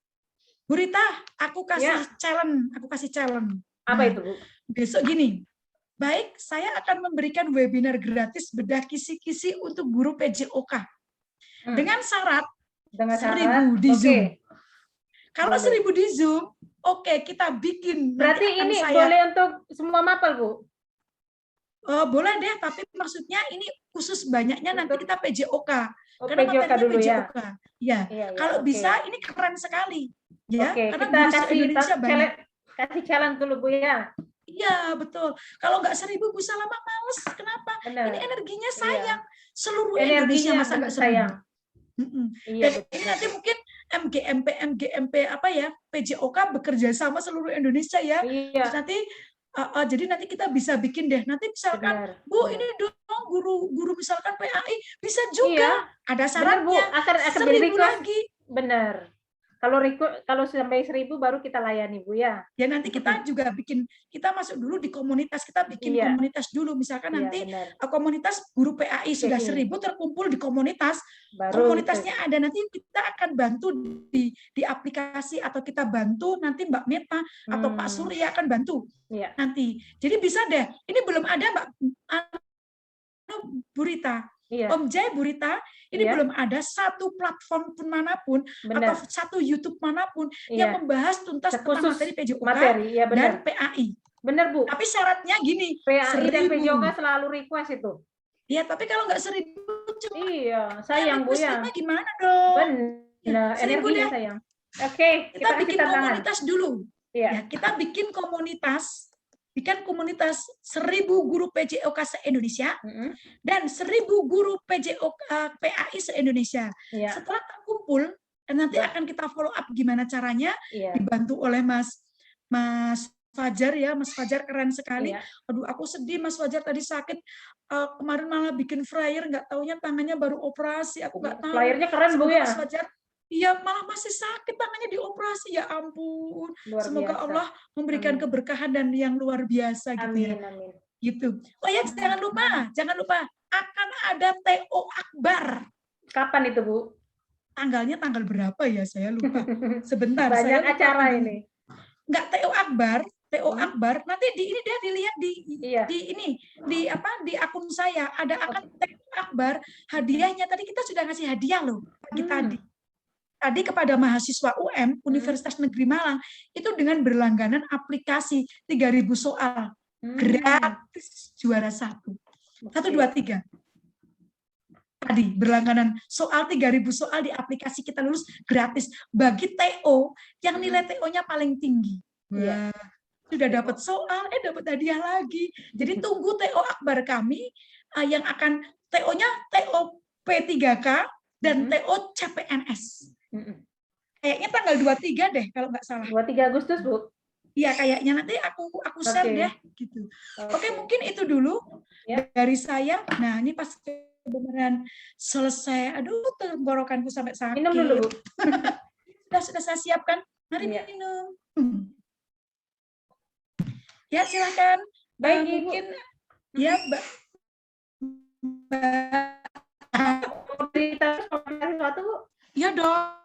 S1: Bu Rita, aku kasih challenge.
S2: Apa itu Bu?
S1: Besok gini. baik, saya akan memberikan webinar gratis bedah kisi-kisi untuk guru PJOK. Dengan syarat
S2: Dengan
S1: 1000 di
S2: oke.
S1: Zoom. Kalau
S2: Boleh.
S1: 1000 di Zoom, oke, kita bikin.
S2: Berarti
S1: Nanti akan
S2: ini
S1: saya
S2: boleh untuk semua mapel, Bu?
S1: boleh deh, tapi maksudnya ini khusus banyaknya nanti
S2: Untuk
S1: kita PJOK.
S2: oh,
S1: Karena
S2: PJOK
S1: materinya
S2: dulu ya.
S1: PJOK. Ya,
S2: Iya, iya,
S1: kalau
S2: oke.
S1: bisa ini keren sekali. Ya,
S2: Oke,
S1: karena
S2: kita
S1: guru
S2: kasih
S1: se-Indonesia banyak.
S2: kasih challenge dulu, Bu ya.
S1: Iya, betul. Kalau nggak 1000 bisa lama males. Kenapa?
S2: Benar.
S1: Ini energinya
S2: Iya.
S1: sayang. Seluruh
S2: Energinya
S1: Indonesia masa nggak 1000?
S2: sayang. Iya,
S1: Dan
S2: betul.
S1: ini nanti mungkin MGMP apa ya, PJOK bekerja sama seluruh Indonesia ya.
S2: Iya.
S1: Terus nanti jadi nanti kita bisa bikin deh. Nanti misalkan,
S2: Benar,
S1: Bu,
S2: benar.
S1: ini dong guru misalkan PAI bisa juga.
S2: Iya.
S1: Ada
S2: Benar, Bu.
S1: syaratnya.
S2: Akan
S1: 1000
S2: request.
S1: lagi.
S2: Benar. Kalau sampai 1000 baru kita layani, Bu ya.
S1: Ya nanti kita juga bikin, kita masuk dulu di komunitas, kita bikin
S2: Iya.
S1: komunitas dulu. Misalkan
S2: Iya,
S1: nanti
S2: benar.
S1: komunitas guru PAI sudah 1000 terkumpul di komunitas,
S2: Baru
S1: komunitasnya ada, nanti kita akan bantu di aplikasi, atau kita bantu nanti Mbak Meta atau Pak Surya akan bantu.
S2: Iya.
S1: Nanti. Jadi bisa deh. Ini belum ada Mbak Burita.
S2: Iya.
S1: Om Jai, Burita, ini belum ada satu platform pun manapun,
S2: benar.
S1: atau satu YouTube manapun
S2: Iya.
S1: yang membahas tuntas tentang materi PJOK
S2: ya,
S1: dan PAI.
S2: Benar, Bu.
S1: Tapi syaratnya gini,
S2: PAI dan
S1: 1000.
S2: PJOK selalu request itu.
S1: Iya, tapi kalau nggak 1000 cuma
S2: iya, sayang Bu ya.
S1: Gimana dong?
S2: Benar, energinya
S1: deh.
S2: sayang. Oke,
S1: kita bikin komunitas dulu.
S2: Iya.
S1: Ya, kita bikin komunitas 1000 guru PJOK se-Indonesia dan 1000 guru PJOK PAI se-Indonesia.
S2: Iya.
S1: Setelah terkumpul, nanti akan kita follow up gimana caranya, dibantu oleh Mas Fajar ya, Mas Fajar keren sekali. Aduh, aku sedih Mas Fajar tadi sakit. Kemarin malah bikin flyer, nggak taunya tangannya baru operasi. Aku nggak tahu.
S2: Flyernya keren Bu ya.
S1: Mas Fajar, iya malah masih sakit tangannya dioperasi, ya ampun. Semoga Allah memberikan keberkahan dan yang luar biasa gitu ya.
S2: Amin.
S1: Gitu. Oh ya, jangan lupa akan ada TO Akbar.
S2: Kapan itu Bu?
S1: Tanggalnya tanggal berapa ya, saya lupa. Sebentar.
S2: Banyak
S1: saya lupa
S2: acara ini.
S1: Nggak TO Akbar, nanti ini dia dilihat di akun saya ada akan TO Akbar, hadiahnya tadi kita sudah ngasih hadiah loh pagi tadi kepada mahasiswa Universitas Negeri Malang itu dengan berlangganan aplikasi 3000 soal gratis, juara 1 2 3 tadi berlangganan soal 3000 soal di aplikasi kita lulus gratis bagi TO yang nilai TO-nya paling tinggi. Wah, sudah dapat soal, dapat hadiah lagi. Jadi tunggu TO Akbar kami yang akan TO-nya TO P3K dan TO CPNS. Kayaknya tanggal 23 deh kalau nggak salah.
S2: 23 Agustus, Bu.
S1: Iya, kayaknya nanti aku share deh gitu. Oke, mungkin itu dulu dari saya. Nah, ini pas beneran selesai. Aduh, tenggorokanku sampai sakit.
S2: Minum dulu, Bu.
S1: Sudah saya siapkan. Mari minum. Ya, silakan.
S2: Baik,
S1: mungkin ya, Mbak.
S2: Cerita sesuatu.
S1: Ya dong.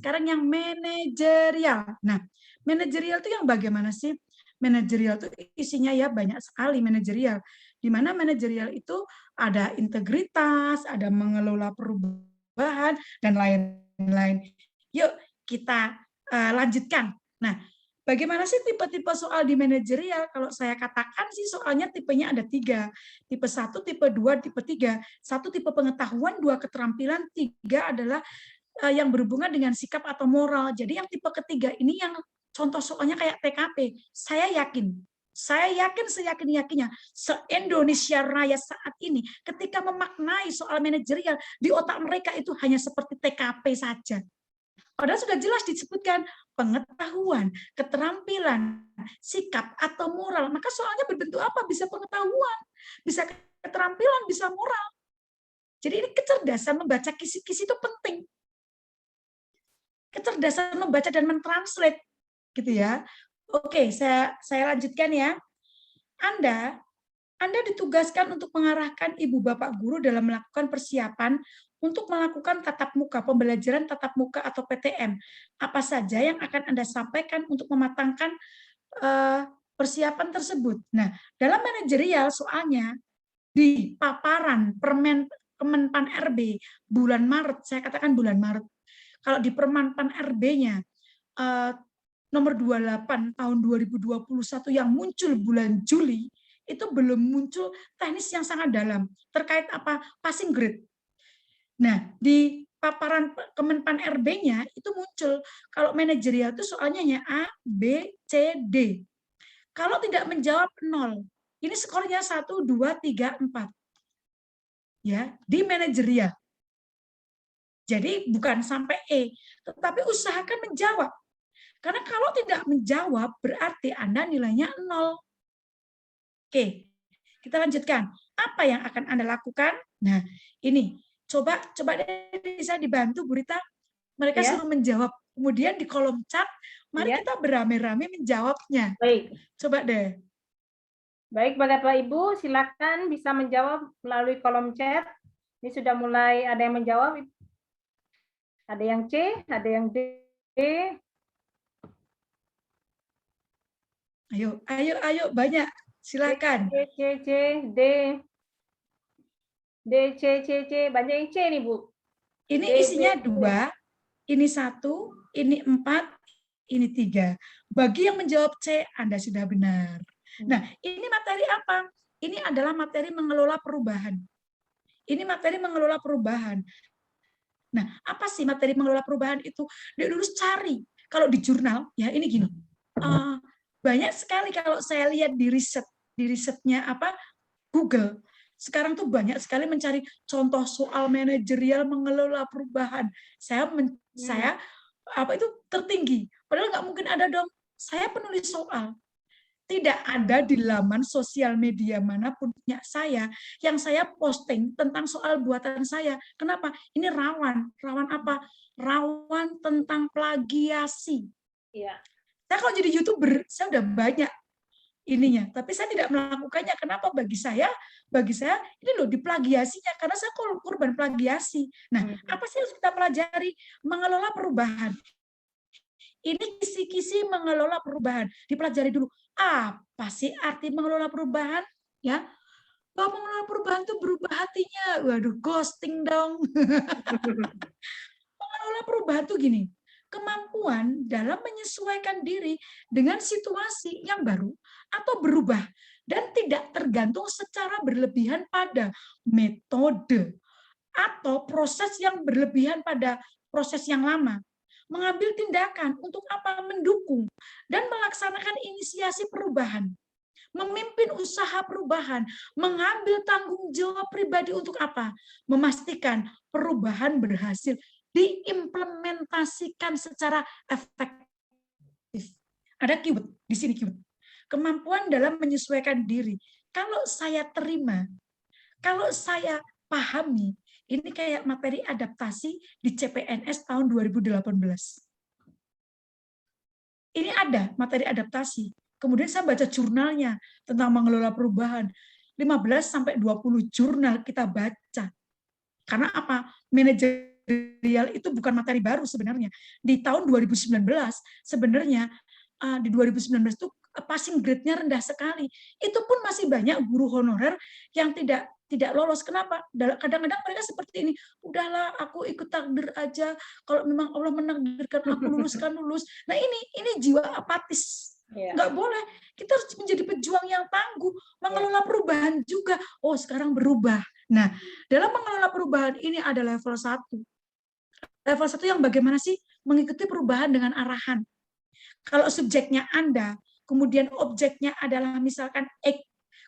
S1: Sekarang yang manajerial. Nah, manajerial itu yang bagaimana sih? Manajerial itu isinya ya banyak sekali manajerial. Di mana manajerial itu ada integritas, ada mengelola perubahan, dan lain-lain. Yuk kita lanjutkan. Nah, bagaimana sih tipe-tipe soal di manajerial? Kalau saya katakan sih soalnya tipenya ada 3. Tipe 1, tipe 2, tipe 3. 1 tipe pengetahuan, 2 keterampilan, 3 adalah yang berhubungan dengan sikap atau moral. Jadi yang tipe ketiga ini yang contoh soalnya kayak TKP. Saya yakin seyakin-yakinnya se-Indonesia Raya saat ini ketika memaknai soal manajerial di otak mereka itu hanya seperti TKP saja. Padahal sudah jelas disebutkan pengetahuan, keterampilan, sikap atau moral. Maka soalnya berbentuk apa? Bisa pengetahuan, bisa keterampilan, bisa moral. Jadi ini kecerdasan membaca kisi-kisi itu penting. Kecerdasan membaca dan mentranslate gitu ya. Oke, saya lanjutkan ya. Anda ditugaskan untuk mengarahkan ibu bapak guru dalam melakukan persiapan untuk melakukan tatap muka, pembelajaran tatap muka atau PTM. Apa saja yang akan Anda sampaikan untuk mematangkan persiapan tersebut. Nah, dalam manajerial soalnya di paparan Kemenpan RB bulan Maret, saya katakan bulan Maret. Kalau di Kemenpan RB-nya nomor 28 tahun 2021 yang muncul bulan Juli, itu belum muncul teknis yang sangat dalam terkait apa passing grade. Nah, di paparan Kemenpan RB-nya itu muncul kalau manajerial itu soalnya ya A, B, C, D. Kalau tidak menjawab 0, ini skornya 1, 2, 3, 4. Ya, di manajerial. Jadi bukan sampai E, tetapi usahakan menjawab. Karena kalau tidak menjawab berarti Anda nilainya 0. Oke, kita lanjutkan. Apa yang akan Anda lakukan? Nah, ini coba bisa dibantu Bu Rita. Mereka suruh menjawab. Kemudian di kolom chat, mari kita beramai-ramai menjawabnya.
S2: Baik.
S1: Coba deh.
S2: Baik, Bapak Ibu, silakan bisa menjawab melalui kolom chat. Ini sudah mulai ada yang menjawab. Ada yang C, ada yang D.
S1: Ayo, banyak. Silakan.
S2: C, D. D, C. Banyak yang C nih, Bu.
S1: Ini isinya 2, ini 1, ini 4, ini 3. Bagi yang menjawab C, Anda sudah benar. Nah, ini materi apa? Ini adalah materi mengelola perubahan. Ini materi mengelola perubahan. Nah, apa sih materi mengelola perubahan itu? Dia dulu cari. Kalau di jurnal, ya ini gini. Banyak sekali kalau saya lihat di risetnya apa Google. Sekarang tuh banyak sekali mencari contoh soal manajerial mengelola perubahan. Saya apa itu tertinggi. Padahal nggak mungkin ada dong. Saya penulis soal. Tidak ada di laman sosial media manapun punya saya yang saya posting tentang soal buatan saya. Kenapa? Ini rawan. Rawan apa? Rawan tentang plagiasi.
S2: Iya.
S1: Saya kalau jadi YouTuber, saya udah banyak ininya, tapi saya tidak melakukannya. Kenapa? Bagi saya ini loh diplagiasinya karena saya korban plagiasi. Nah, apa sih yang harus kita pelajari? Mengelola perubahan. Ini kisi-kisi mengelola perubahan. Dipelajari dulu. Apa sih arti mengelola perubahan? Ya, bahwa mengelola perubahan itu berubah hatinya. Waduh, ghosting dong. Mengelola perubahan itu gini, kemampuan dalam menyesuaikan diri dengan situasi yang baru atau berubah dan tidak tergantung secara berlebihan pada metode atau proses yang berlebihan pada proses yang lama. Mengambil tindakan untuk apa? Mendukung dan melaksanakan inisiasi perubahan. Memimpin usaha perubahan, mengambil tanggung jawab pribadi untuk apa? Memastikan perubahan berhasil diimplementasikan secara efektif. Ada keyword di sini keyword. Kemampuan dalam menyesuaikan diri. Kalau saya terima, kalau saya pahami, ini kayak materi adaptasi di CPNS tahun 2018. Ini ada materi adaptasi. Kemudian saya baca jurnalnya tentang mengelola perubahan. 15 sampai 20 jurnal kita baca. Karena apa? Manajer manajerial itu bukan materi baru sebenarnya. Di tahun 2019 sebenarnya di 2019 itu passing grade-nya rendah sekali. Itu pun masih banyak guru honorer yang tidak lolos. Kenapa? Kadang-kadang mereka seperti ini, udahlah aku ikut takdir aja, kalau memang Allah menakdirkan aku lulus kan lulus. Nah ini jiwa apatis. Nggak boleh, kita harus menjadi pejuang yang tangguh, mengelola perubahan juga. Oh, sekarang berubah. Nah, dalam mengelola perubahan ini ada level 1. Level 1 yang bagaimana sih? Mengikuti perubahan dengan arahan. Kalau subjeknya Anda, kemudian objeknya adalah misalkan X,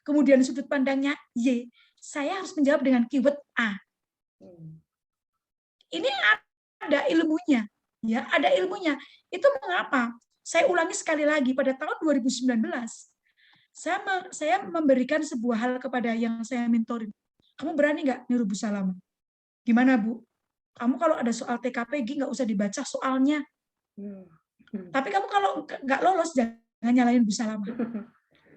S1: kemudian sudut pandangnya Y, saya harus menjawab dengan keyword A. Ini ada ilmunya, ya, ada ilmunya. Itu mengapa? Saya ulangi sekali lagi, pada tahun 2019, saya memberikan sebuah hal kepada yang saya mentorin. Kamu berani nggak niru Bu Salama? Gimana Bu? Kamu kalau ada soal TKPG nggak usah dibaca soalnya. Tapi kamu kalau nggak lolos, jangan nyalain Bu Salama.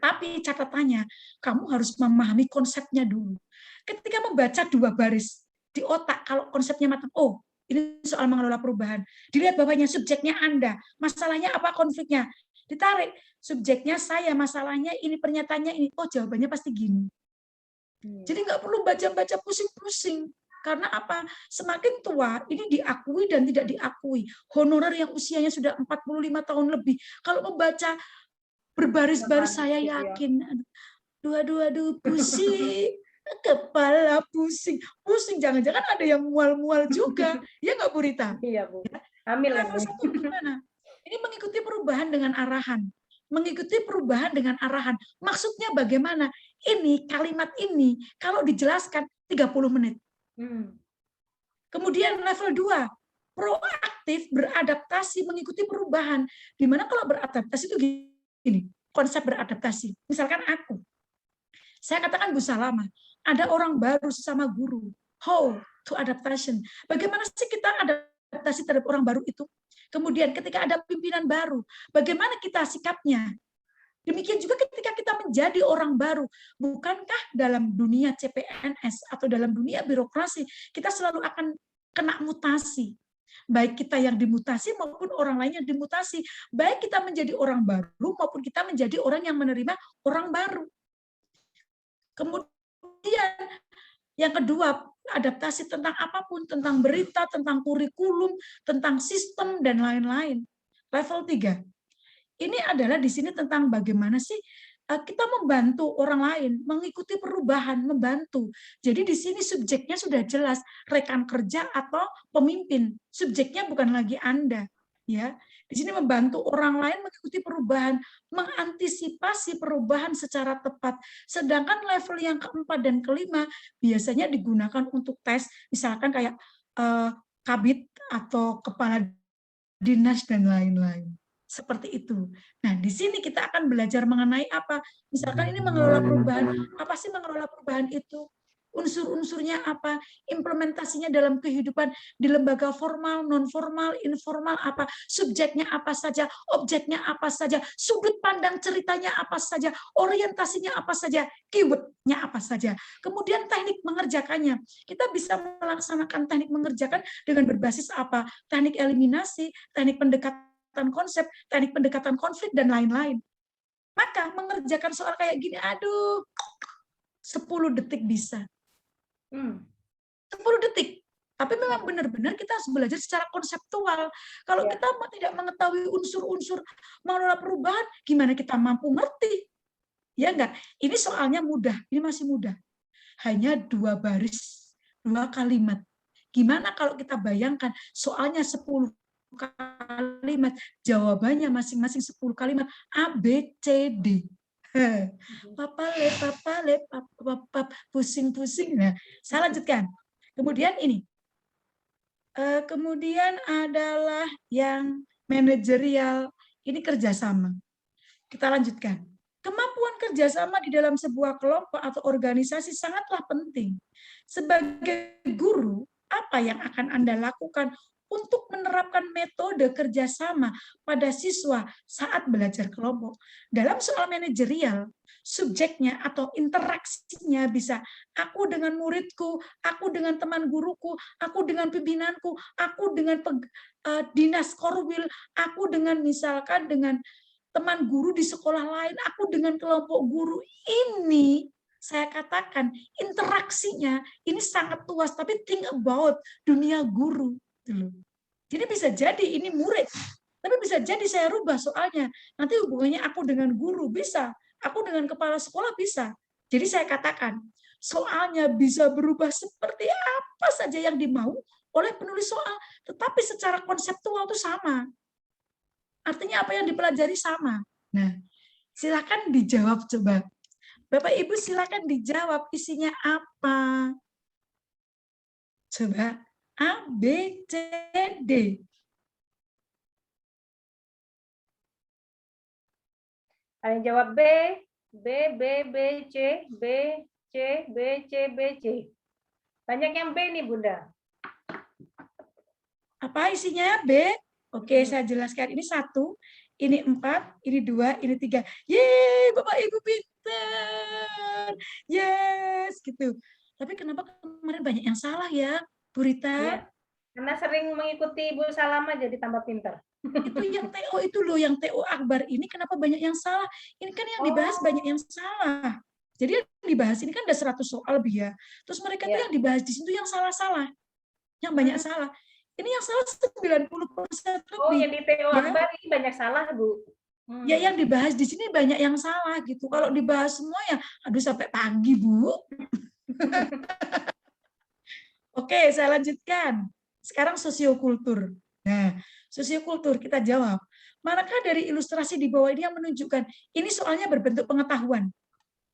S1: Tapi catatannya, kamu harus memahami konsepnya dulu. Ketika membaca 2 baris di otak, kalau konsepnya matang, oh, ini soal mengelola perubahan. Dilihat bawahnya, subjeknya Anda. Masalahnya apa, konfliknya? Ditarik. Subjeknya saya, masalahnya ini, pernyataannya ini. Oh, jawabannya pasti gini. Jadi nggak perlu baca-baca pusing-pusing. Karena apa? Semakin tua, ini diakui dan tidak diakui. Honorer yang usianya sudah 45 tahun lebih. Kalau membaca berbaris-baris, saya yakin. Aduh, pusing. Kepala pusing, jangan-jangan ada yang mual-mual juga, ya nggak Bu Rita?
S2: Iya Bu. Ambil
S1: level 1 gimana? Ini mengikuti perubahan dengan arahan, Maksudnya bagaimana? Ini kalimat ini kalau dijelaskan 30 menit. Kemudian level 2, proaktif beradaptasi mengikuti perubahan. Dimana kalau beradaptasi itu gini, konsep beradaptasi. Misalkan saya katakan Bu Salama, ada orang baru sesama guru. How to adaptation? Bagaimana sih kita adaptasi terhadap orang baru itu? Kemudian ketika ada pimpinan baru, bagaimana kita sikapnya? Demikian juga ketika kita menjadi orang baru. Bukankah dalam dunia CPNS atau dalam dunia birokrasi, kita selalu akan kena mutasi? Baik kita yang dimutasi maupun orang lain yang dimutasi. Baik kita menjadi orang baru maupun kita menjadi orang yang menerima orang baru. Kemudian yang kedua, adaptasi tentang apapun, tentang berita, tentang kurikulum, tentang sistem, dan lain-lain. Level 3. Ini adalah di sini tentang bagaimana sih kita membantu orang lain, mengikuti perubahan, membantu. Jadi di sini subjeknya sudah jelas, rekan kerja atau pemimpin. Subjeknya bukan lagi Anda. Ya, di sini membantu orang lain mengikuti perubahan, mengantisipasi perubahan secara tepat. Sedangkan level yang keempat dan kelima biasanya digunakan untuk tes, misalkan kayak kabid atau kepala dinas dan lain-lain. Seperti itu. Nah, di sini kita akan belajar mengenai apa? Misalkan ini mengelola perubahan. Apa sih mengelola perubahan itu? Unsur-unsurnya apa, implementasinya dalam kehidupan di lembaga formal, non formal, informal apa, subjeknya apa saja, objeknya apa saja, sudut pandang ceritanya apa saja, orientasinya apa saja, keywordnya apa saja. Kemudian teknik mengerjakannya. Kita bisa melaksanakan teknik mengerjakan dengan berbasis apa? Teknik eliminasi, teknik pendekatan konsep, teknik pendekatan konflik, dan lain-lain. Maka mengerjakan soal kayak gini, aduh, 10 detik bisa. 10 detik. Tapi memang benar-benar kita harus belajar secara konseptual. Kalau kita tidak mengetahui unsur-unsur mengelola perubahan, gimana kita mampu ngerti? Ya enggak? Ini soalnya mudah, ini masih mudah. Hanya 2 baris, 2 kalimat. Gimana kalau kita bayangkan soalnya 10 kalimat, jawabannya masing-masing 10 kalimat, A, B, C, D. Papale, pusing-pusing. Nah, saya lanjutkan. Kemudian ini. Kemudian adalah yang manajerial, ini kerjasama. Kita lanjutkan. Kemampuan kerjasama di dalam sebuah kelompok atau organisasi sangatlah penting. Sebagai guru, apa yang akan Anda lakukan untuk menerapkan metode kerjasama pada siswa saat belajar kelompok. Dalam soal manajerial, subjeknya atau interaksinya bisa aku dengan muridku, aku dengan teman guruku, aku dengan pimpinanku, aku dengan dinas korwil, aku dengan misalkan dengan teman guru di sekolah lain, aku dengan kelompok guru. Ini saya katakan interaksinya ini sangat luas, tapi think about dunia guru. Jadi bisa jadi ini murid, tapi bisa jadi saya rubah soalnya. Nanti hubungannya aku dengan guru bisa, aku dengan kepala sekolah bisa. Jadi saya katakan soalnya bisa berubah seperti apa saja yang dimau oleh penulis soal, tetapi secara konseptual itu sama. Artinya apa yang dipelajari sama. Nah, silakan dijawab coba. Bapak Ibu silakan dijawab isinya apa. Coba A, B, C, D.
S2: Ada yang jawab B, B, B, B, C, B, C, B, C, B, C. Banyak yang B nih, Bunda.
S1: Apa isinya B? Oke, saya jelaskan. Ini 1, ini 4, ini 2, ini 3. Yeay, Bapak Ibu pinter. Yes, gitu. Tapi kenapa kemarin banyak yang salah ya, Bu Rita?
S2: Ya, karena sering mengikuti Bu Salama jadi tambah pinter.
S1: Itu yang TO itu loh, yang TO Akbar ini kenapa banyak yang salah? Ini kan yang dibahas banyak yang salah. Jadi yang dibahas ini kan ada 100 soal ya. Terus mereka tuh yang dibahas di situ yang salah-salah. Yang banyak salah. Ini yang salah 90% lebih.
S2: Oh, yang di TO Akbar ini banyak salah, Bu.
S1: Ya yang dibahas di sini banyak yang salah gitu. Kalau dibahas semua ya, aduh sampai pagi, Bu. Oke, saya lanjutkan. Sekarang sosiokultur. Nah, sosiokultur kita jawab. Manakah dari ilustrasi di bawah ini yang menunjukkan ini soalnya berbentuk pengetahuan?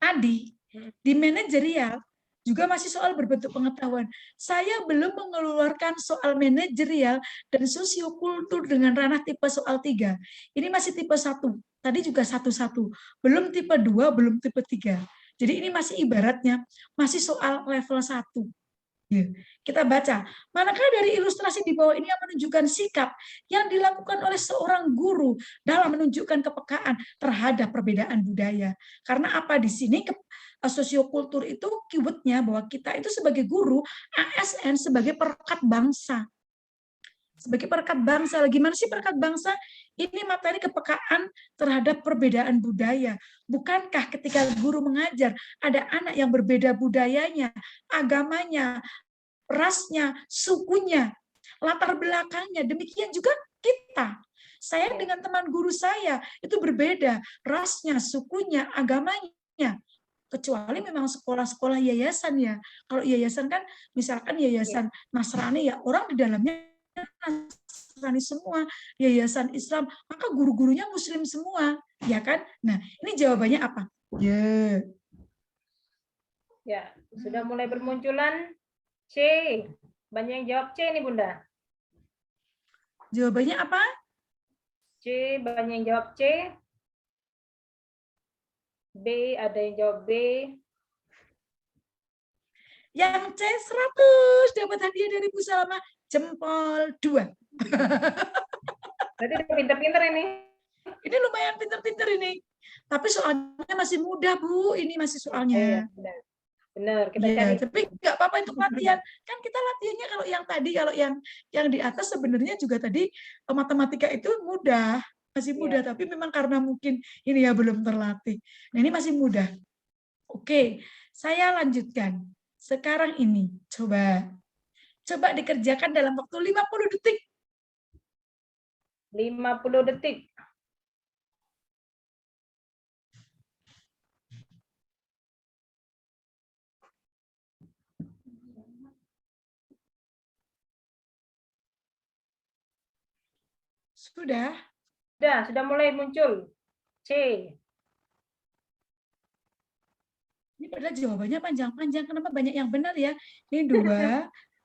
S1: Tadi di manajerial juga masih soal berbentuk pengetahuan. Saya belum mengeluarkan soal manajerial dan sosiokultur dengan ranah tipe soal 3. Ini masih tipe 1. Tadi juga 1-1. Belum tipe 2, belum tipe 3. Jadi ini masih ibaratnya masih soal level 1. Kita baca, manakah dari ilustrasi di bawah ini yang menunjukkan sikap yang dilakukan oleh seorang guru dalam menunjukkan kepekaan terhadap perbedaan budaya. Karena apa di sini sosiokultur itu keywordnya bahwa kita itu sebagai guru, ASN sebagai perekat bangsa. Sebagai perekat bangsa, gimana sih perekat bangsa? Ini materi kepekaan terhadap perbedaan budaya. Bukankah ketika guru mengajar, ada anak yang berbeda budayanya, agamanya, rasnya, sukunya, latar belakangnya. Demikian juga kita. Saya dengan teman guru saya itu berbeda, rasnya, sukunya, agamanya. Kecuali memang sekolah-sekolah yayasan ya. Kalau yayasan kan, misalkan yayasan Nasrani ya, orang di dalamnya Nasrani semua, yayasan Islam, maka guru-gurunya Muslim semua, ya kan? Nah, ini jawabannya apa?
S2: Ya, sudah mulai bermunculan C. Banyak yang jawab C nih, Bunda.
S1: Jawabannya apa?
S2: C, banyak yang jawab C. B, ada yang jawab B.
S1: Yang C 100 dapat hadiah dari Bu Salama, jempol 2.
S2: Berarti udah pinter-pinter ini.
S1: Ini lumayan pinter-pinter ini. Tapi soalnya masih mudah, Bu. Ini masih soalnya.
S2: Benar, kita
S1: ya,
S2: cari.
S1: Tapi nggak apa-apa untuk latihan. Kan kita latihannya kalau yang tadi, kalau yang di atas sebenarnya juga tadi matematika itu mudah. Masih mudah, tapi memang karena mungkin ini ya belum terlatih. Nah, ini masih mudah. Oke, saya lanjutkan. Sekarang ini, coba dikerjakan dalam waktu 50 detik.
S2: 50 detik.
S1: Sudah?
S2: Sudah mulai muncul. C.
S1: Ini padahal jawabannya panjang-panjang. Kenapa banyak yang benar ya? Ini 2,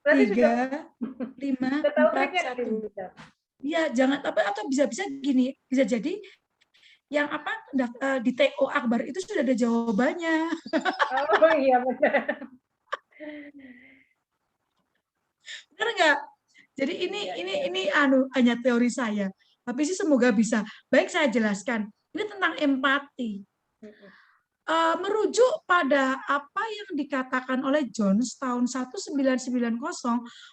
S1: 3, 5, 4, 1. Iya, jangan apa atau bisa-bisa gini, bisa jadi yang apa di TO Akbar itu sudah ada jawabannya.
S2: Oh iya benar.
S1: Benar nggak? Jadi ini hanya teori saya. Tapi sih semoga bisa. Baik, saya jelaskan. Ini tentang empati. Merujuk pada apa yang dikatakan oleh Jones tahun 1990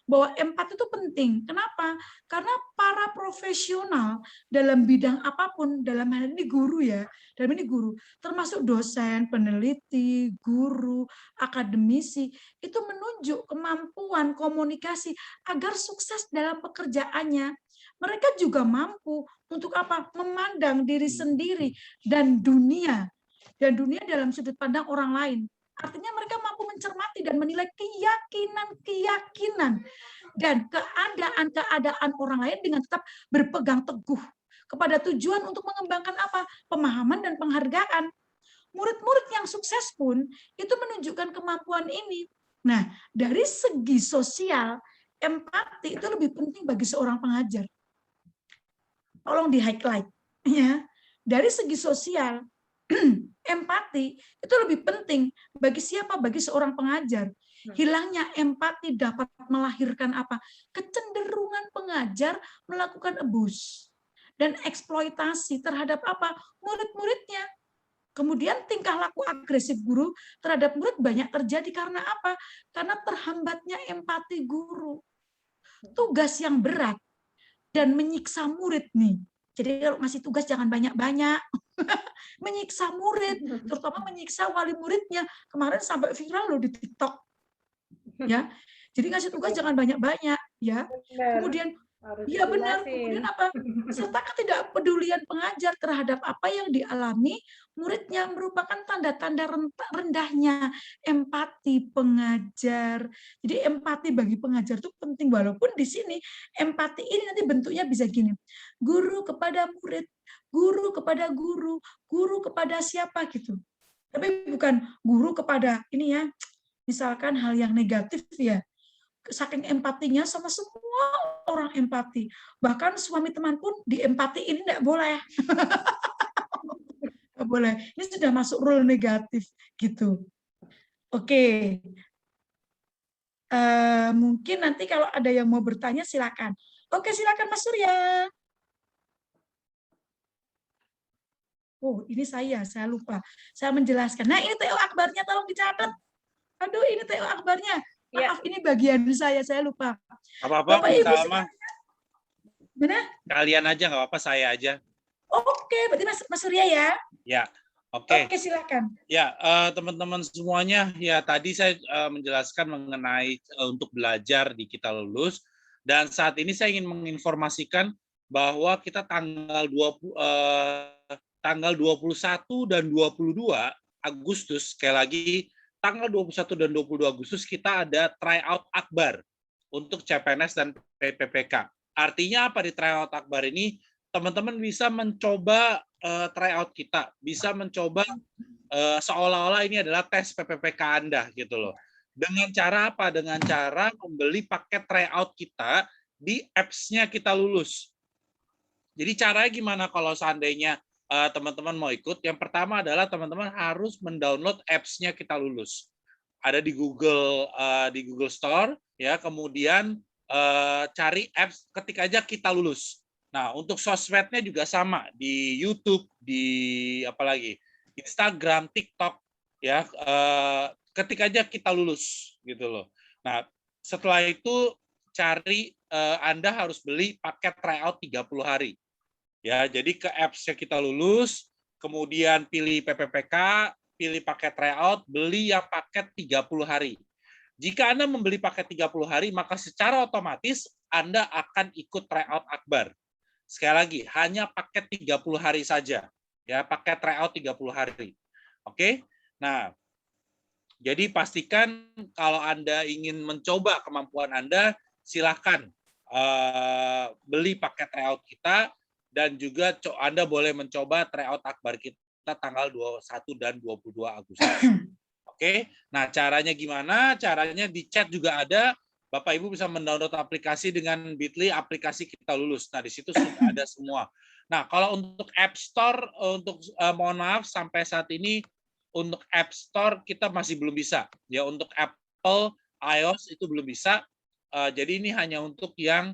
S1: bahwa empati itu penting. Kenapa? Karena para profesional dalam bidang apapun, dalam hal ini guru ya, dalam ini guru, termasuk dosen, peneliti, guru, akademisi, itu menunjuk kemampuan komunikasi agar sukses dalam pekerjaannya. Mereka juga mampu untuk apa? Memandang diri sendiri dan dunia dalam sudut pandang orang lain. Artinya mereka mampu mencermati dan menilai keyakinan dan keadaan orang lain dengan tetap berpegang teguh kepada tujuan untuk mengembangkan apa? Pemahaman dan penghargaan. Murid-murid yang sukses pun itu menunjukkan kemampuan ini. Nah, dari segi sosial, empati itu lebih penting bagi seorang pengajar. Tolong di-highlight ya. Dari segi sosial, empati itu lebih penting bagi siapa? Bagi seorang pengajar. Hilangnya empati dapat melahirkan apa? Kecenderungan pengajar melakukan abuse dan eksploitasi terhadap apa? Murid-muridnya. Kemudian tingkah laku agresif guru terhadap murid banyak terjadi karena apa? Karena terhambatnya empati guru. Tugas yang berat dan menyiksa murid nih. Jadi kalau ngasih tugas jangan banyak-banyak. Menyiksa murid, terutama menyiksa wali muridnya. Kemarin sampai viral loh di TikTok. Ya. Jadi ngasih tugas jangan banyak-banyak ya. Kemudian iya benar. Kemudian apa? Serta ketidakpedulian pengajar terhadap apa yang dialami muridnya merupakan tanda-tanda rendahnya empati pengajar. Jadi empati bagi pengajar itu penting, walaupun di sini empati ini nanti bentuknya bisa gini. Guru kepada murid, guru kepada guru, guru kepada siapa gitu. Tapi bukan guru kepada ini ya. Misalkan hal yang negatif ya. Saking empatinya sama semua orang empati. Bahkan suami teman pun diempatiin, enggak boleh. Enggak boleh. Ini sudah masuk rule negatif gitu. Oke. Mungkin nanti kalau ada yang mau bertanya silakan. Oke, silakan Mas Surya. Oh, ini saya lupa. Saya menjelaskan. Nah, ini TO akbarnya tolong dicatat. Aduh, ini TO akbarnya. Maaf, ini bagian saya lupa.
S3: Apa-apa,
S1: Bapak Ibu
S3: sama.
S1: Mana?
S3: Kalian aja, nggak apa-apa, saya aja.
S1: Oke, berarti Mas Surya ya?
S3: Ya, oke.
S1: Oke, silakan.
S3: Ya, teman-teman semuanya, ya tadi saya menjelaskan mengenai untuk belajar di Kita Lulus, dan saat ini saya ingin menginformasikan bahwa kita tanggal 21 dan 22 Agustus, sekali lagi, tanggal 21 dan 22 Agustus kita ada tryout akbar untuk CPNS dan PPPK. Artinya apa di tryout akbar ini? Teman-teman bisa mencoba tryout kita, bisa mencoba seolah-olah ini adalah tes PPPK Anda gitu loh. Dengan cara apa? Dengan cara membeli paket tryout kita di apps-nya Kita Lulus. Jadi caranya gimana kalau seandainya teman-teman mau ikut? Yang pertama adalah teman-teman harus mendownload apps-nya Kita Lulus. Ada di Google Store, ya. Kemudian cari apps, ketik aja Kita Lulus. Nah, untuk sosmednya juga sama, di YouTube, di apalagi Instagram, TikTok, ya. Ketik aja Kita Lulus, gitu loh. Nah, setelah itu cari Anda harus beli paket tryout 30 hari. Ya, jadi ke apps-nya Kita Lulus, kemudian pilih PPPK, pilih paket tryout, beli yang paket 30 hari. Jika Anda membeli paket 30 hari, maka secara otomatis Anda akan ikut tryout akbar. Sekali lagi, hanya paket 30 hari saja. Ya, paket tryout 30 hari. Oke? Nah, jadi pastikan kalau Anda ingin mencoba kemampuan Anda, silakan beli paket tryout kita. Dan juga Anda boleh mencoba tryout akbar kita tanggal 21 dan 22 Agustus. Oke, nah caranya gimana? Caranya di chat juga ada. Bapak Ibu bisa mendownload aplikasi dengan Bitly, aplikasi Kita Lulus. Nah, di situ sudah ada semua. Nah, kalau untuk App Store, mohon maaf sampai saat ini untuk App Store kita masih belum bisa. Ya, untuk Apple, iOS itu belum bisa. Jadi ini hanya untuk yang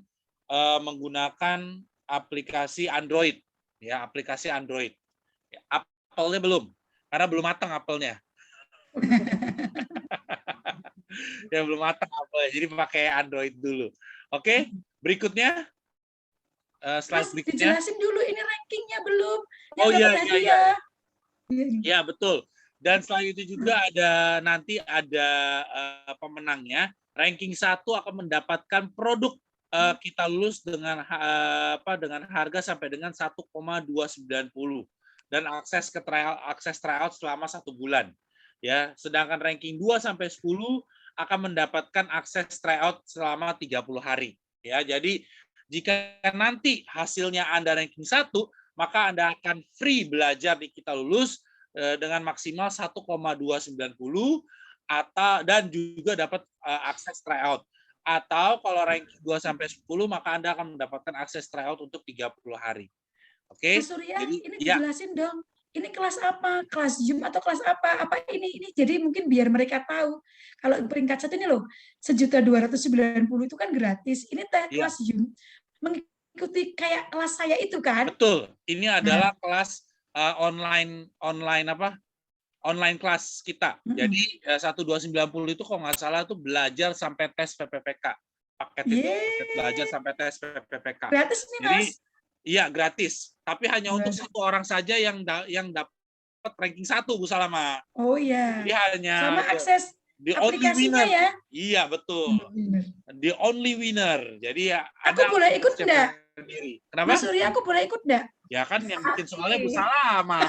S3: menggunakan aplikasi Android, ya, aplikasi Android. Apple-nya belum, karena belum matang Apple-nya. Ya belum matang Apple-nya, jadi pakai Android dulu. Oke, berikutnya. Slide
S1: Mas,
S3: berikutnya.
S1: dijelasin dulu ini rankingnya belum. Yang
S3: Oh
S1: dapat
S3: iya,
S1: hadiah.
S3: Ya betul. Dan selain itu juga ada nanti ada pemenangnya. Ranking 1 akan mendapatkan produk kita lulus dengan dengan harga sampai dengan 1,290 dan akses ke tryout selama 1 bulan. Ya, sedangkan ranking 2 sampai 10 akan mendapatkan akses tryout selama 30 hari. Ya, jadi jika nanti hasilnya Anda ranking 1, maka Anda akan free belajar di Kita Lulus dengan maksimal 1,290 atau dan juga dapat akses tryout. Atau kalau ranking 2 sampai 10 maka Anda akan mendapatkan akses tryout untuk 30 hari. Oke.
S1: Mas Surya,
S3: Jadi
S1: ini
S3: ya.
S1: dijelasin dong. Ini kelas apa? Kelas Zoom atau kelas apa? Apa ini? Jadi mungkin biar mereka tahu. Kalau peringkat 1 ini loh, 1.290 itu kan gratis. Ini kelas Zoom. Mengikuti kayak kelas saya itu kan?
S3: Betul. Ini adalah kelas online kelas kita. Jadi 1.290 itu kalau nggak salah itu belajar sampai tes PPPK. Paket itu belajar sampai tes PPPK.
S1: Gratis nih, Mas.
S3: Jadi iya gratis. Tapi hanya untuk 1 orang saja yang dapat ranking 1, Bu Salama.
S1: Oh iya.
S3: Jadi hanya
S1: sama akses
S3: the only
S1: aplikasinya
S3: winner.
S1: Ya.
S3: Iya betul. The only winner. Jadi ya
S1: aku boleh ikut enggak?
S3: Kenapa?
S1: Mas Surya, aku boleh ikut enggak?
S3: Ya kan yang bikin soalnya Bu Salama.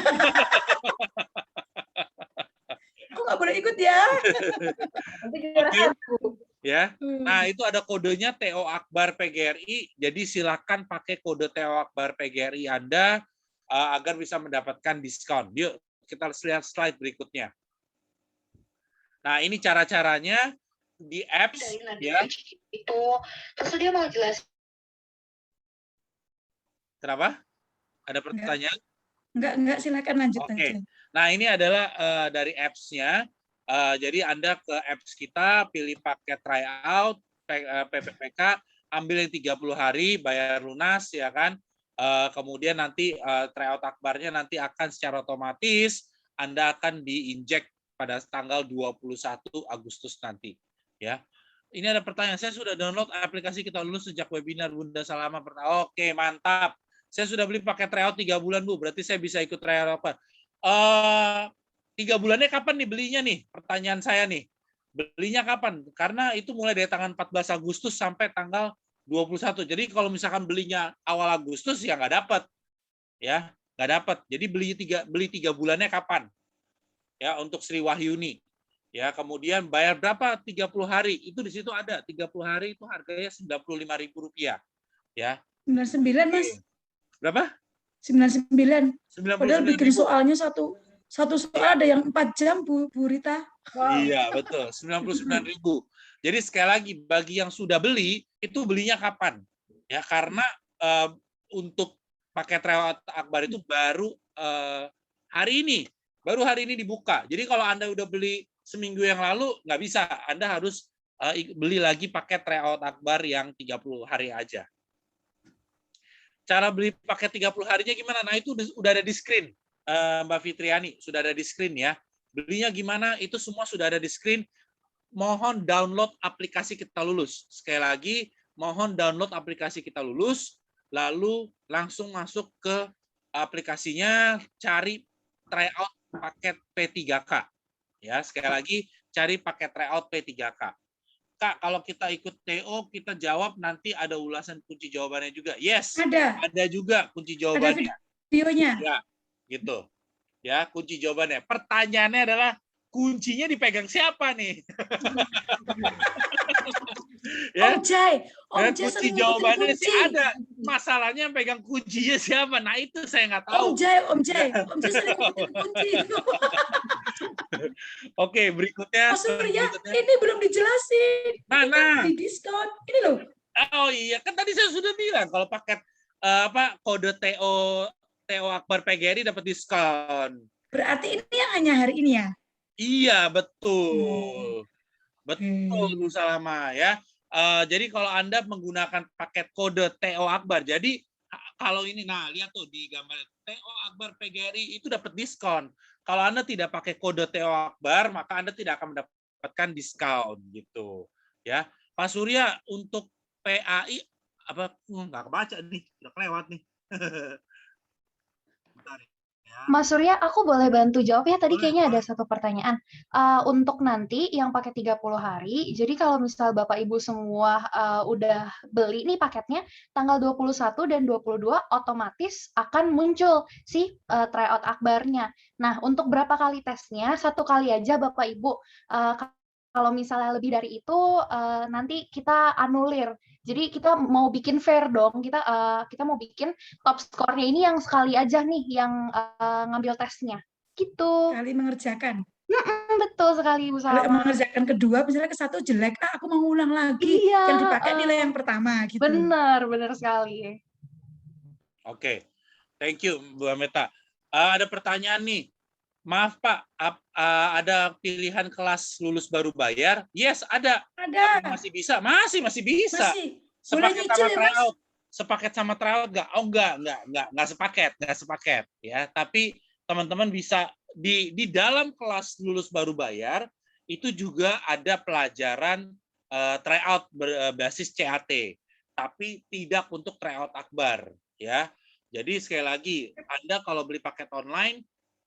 S1: Aku nggak boleh ikut ya.
S3: Oke. Ya. Nah, itu ada kodenya TO Akbar PGRI. Jadi silakan pakai kode TO Akbar PGRI Anda agar bisa mendapatkan diskon. Yuk, kita lihat slide berikutnya. Nah, ini cara-caranya di apps ya.
S4: Itu terus dia mau jelas.
S3: Kenapa? Ada pertanyaan?
S1: Enggak, silakan lanjut aja.
S3: Nah, ini adalah dari apps-nya. Jadi Anda ke apps kita, pilih paket tryout, PPPK, ambil yang 30 hari, bayar lunas, ya kan. Kemudian nanti tryout akbarnya nanti akan secara otomatis Anda akan diinjek pada tanggal 21 Agustus nanti. Ya. Ini ada pertanyaan, saya sudah download aplikasi Kita Lulus sejak webinar Bunda Salama. Oke, mantap. Saya sudah beli paket tryout 3 bulan, Bu. Berarti saya bisa ikut tryout apa? 3 bulannya kapan nih belinya nih? Pertanyaan saya nih. Belinya kapan? Karena itu mulai dari tanggal 14 Agustus sampai tanggal 21. Jadi kalau misalkan belinya awal Agustus ya nggak dapat. Ya, nggak dapat. Jadi beli 3 bulannya kapan? Ya, untuk Sri Wahyuni. Ya, kemudian bayar berapa? 30 hari. Itu di situ ada. 30 hari itu harganya Rp95.000. Ya.
S1: 99, Mas.
S3: Berapa?
S1: 99.
S3: 99.000.
S1: Padahal bikin soalnya satu soal ada yang 4 jam, Bu Rita.
S3: Wow. Iya, betul. 99.000. Jadi sekali lagi, bagi yang sudah beli, itu belinya kapan? Ya, karena untuk paket tryout akbar itu baru hari ini. Baru hari ini dibuka. Jadi kalau Anda udah beli seminggu yang lalu, nggak bisa. Anda harus beli lagi paket tryout akbar yang 30 hari aja. Cara beli paket 30 harinya gimana? Nah, itu udah ada di screen. Mbak Fitriani, sudah ada di screen ya. Belinya gimana? Itu semua sudah ada di screen. Mohon download aplikasi Kita Lulus. Sekali lagi, mohon download aplikasi Kita Lulus, lalu langsung masuk ke aplikasinya, cari tryout paket P3K. Ya, sekali lagi, cari paket tryout P3K. Kak, kalau kita ikut TO, kita jawab nanti ada ulasan kunci jawabannya juga. Yes, ada juga kunci jawabannya.
S1: Ada videonya.
S3: Ya, gitu. Ya, kunci jawabannya. Pertanyaannya adalah kuncinya dipegang siapa nih?
S1: Ya. Om Jai
S3: kunci jawabannya sih ada. Masalahnya yang pegang kuncinya siapa? Nah, itu saya nggak tahu.
S1: Om Jai sering ngikutin kunci.
S3: Oke, berikutnya.
S1: Mas Surya, ini belum dijelasin.
S3: Nah.
S1: Di diskon. Ini loh.
S3: Oh iya, kan tadi saya sudah bilang kalau paket kode TO Akbar PGRI dapat diskon.
S1: Berarti ini yang hanya hari ini ya?
S3: Iya, betul. Betul, Bu Salama ya. Jadi kalau Anda menggunakan paket kode TO Akbar, jadi kalau ini, nah lihat tuh di gambar TO Akbar PGRI itu dapat diskon. Kalau Anda tidak pakai kode TO Akbar, maka Anda tidak akan mendapatkan diskon gitu. Ya, Pak Surya untuk PAI apa nggak kebaca nih, udah kelewat nih. Bentar ya.
S5: Mas Surya, aku boleh bantu jawab ya? Tadi
S3: Boleh,
S5: kayaknya ada
S3: boleh.
S5: satu pertanyaan. Untuk nanti yang pakai 30 hari, jadi kalau misal Bapak Ibu semua udah beli nih paketnya, tanggal 21 dan 22 otomatis akan muncul si tryout akbarnya. Nah, untuk berapa kali tesnya? 1 kali aja Bapak Ibu. Kalau misalnya lebih dari itu, nanti kita anulir. Jadi kita mau bikin fair dong, kita mau bikin top skornya ini yang sekali aja nih yang ngambil tesnya. Gitu.
S1: Kali mengerjakan.
S5: Betul sekali, Bu
S1: Kalau
S5: Salma.
S1: mengerjakan kedua, misalnya ke satu jelek, aku mau ulang lagi.
S5: Iya,
S1: Yang dipakai nilai yang pertama gitu.
S5: benar sekali.
S3: Oke, thank you Bu Ameta. Ada pertanyaan nih. Maaf Pak, ada pilihan kelas lulus baru bayar? Yes, ada.
S1: Ada.
S3: Tapi masih bisa? Masih bisa.
S1: Masih. Boleh
S3: Sepaket
S1: nyicil
S3: sama
S1: ya, Mas?
S3: tryout. Sepaket sama tryout nggak? Oh nggak sepaket ya. Tapi teman-teman bisa di dalam kelas lulus baru bayar itu juga ada pelajaran tryout berbasis CAT, tapi tidak untuk tryout akbar ya. Jadi sekali lagi, Anda kalau beli paket online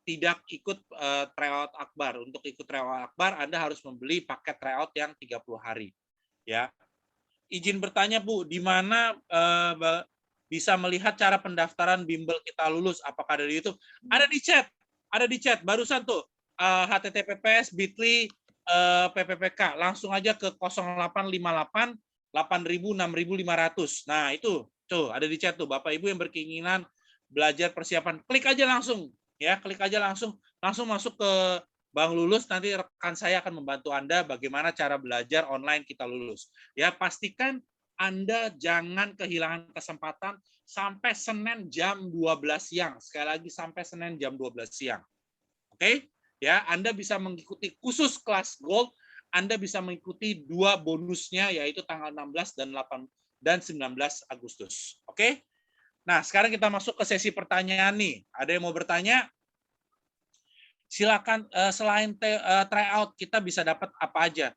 S3: tidak ikut tryout akbar. Untuk ikut tryout akbar, Anda harus membeli paket tryout yang 30 hari. Ya. Izin bertanya, Bu, di mana bisa melihat cara pendaftaran bimbel kita lulus? Apakah dari YouTube? Ada di chat. Barusan tuh https://bit.ly PPPK. Langsung aja ke 0858 8.000 6.500. Nah, itu tuh ada di chat tuh. Bapak Ibu yang berkeinginan belajar persiapan, klik aja langsung. Ya, klik aja langsung masuk ke Bang Lulus, nanti rekan saya akan membantu Anda bagaimana cara belajar online kita lulus. Ya, pastikan Anda jangan kehilangan kesempatan sampai Senin jam 12 siang. Sekali lagi sampai Senin jam 12 siang. Oke? Ya, Anda bisa mengikuti khusus kelas Gold, Anda bisa mengikuti 2 bonusnya yaitu tanggal 16 dan 19 Agustus. Oke? Nah, sekarang kita masuk ke sesi pertanyaan nih. Ada yang mau bertanya? Silakan. Selain tryout, kita bisa dapat apa aja?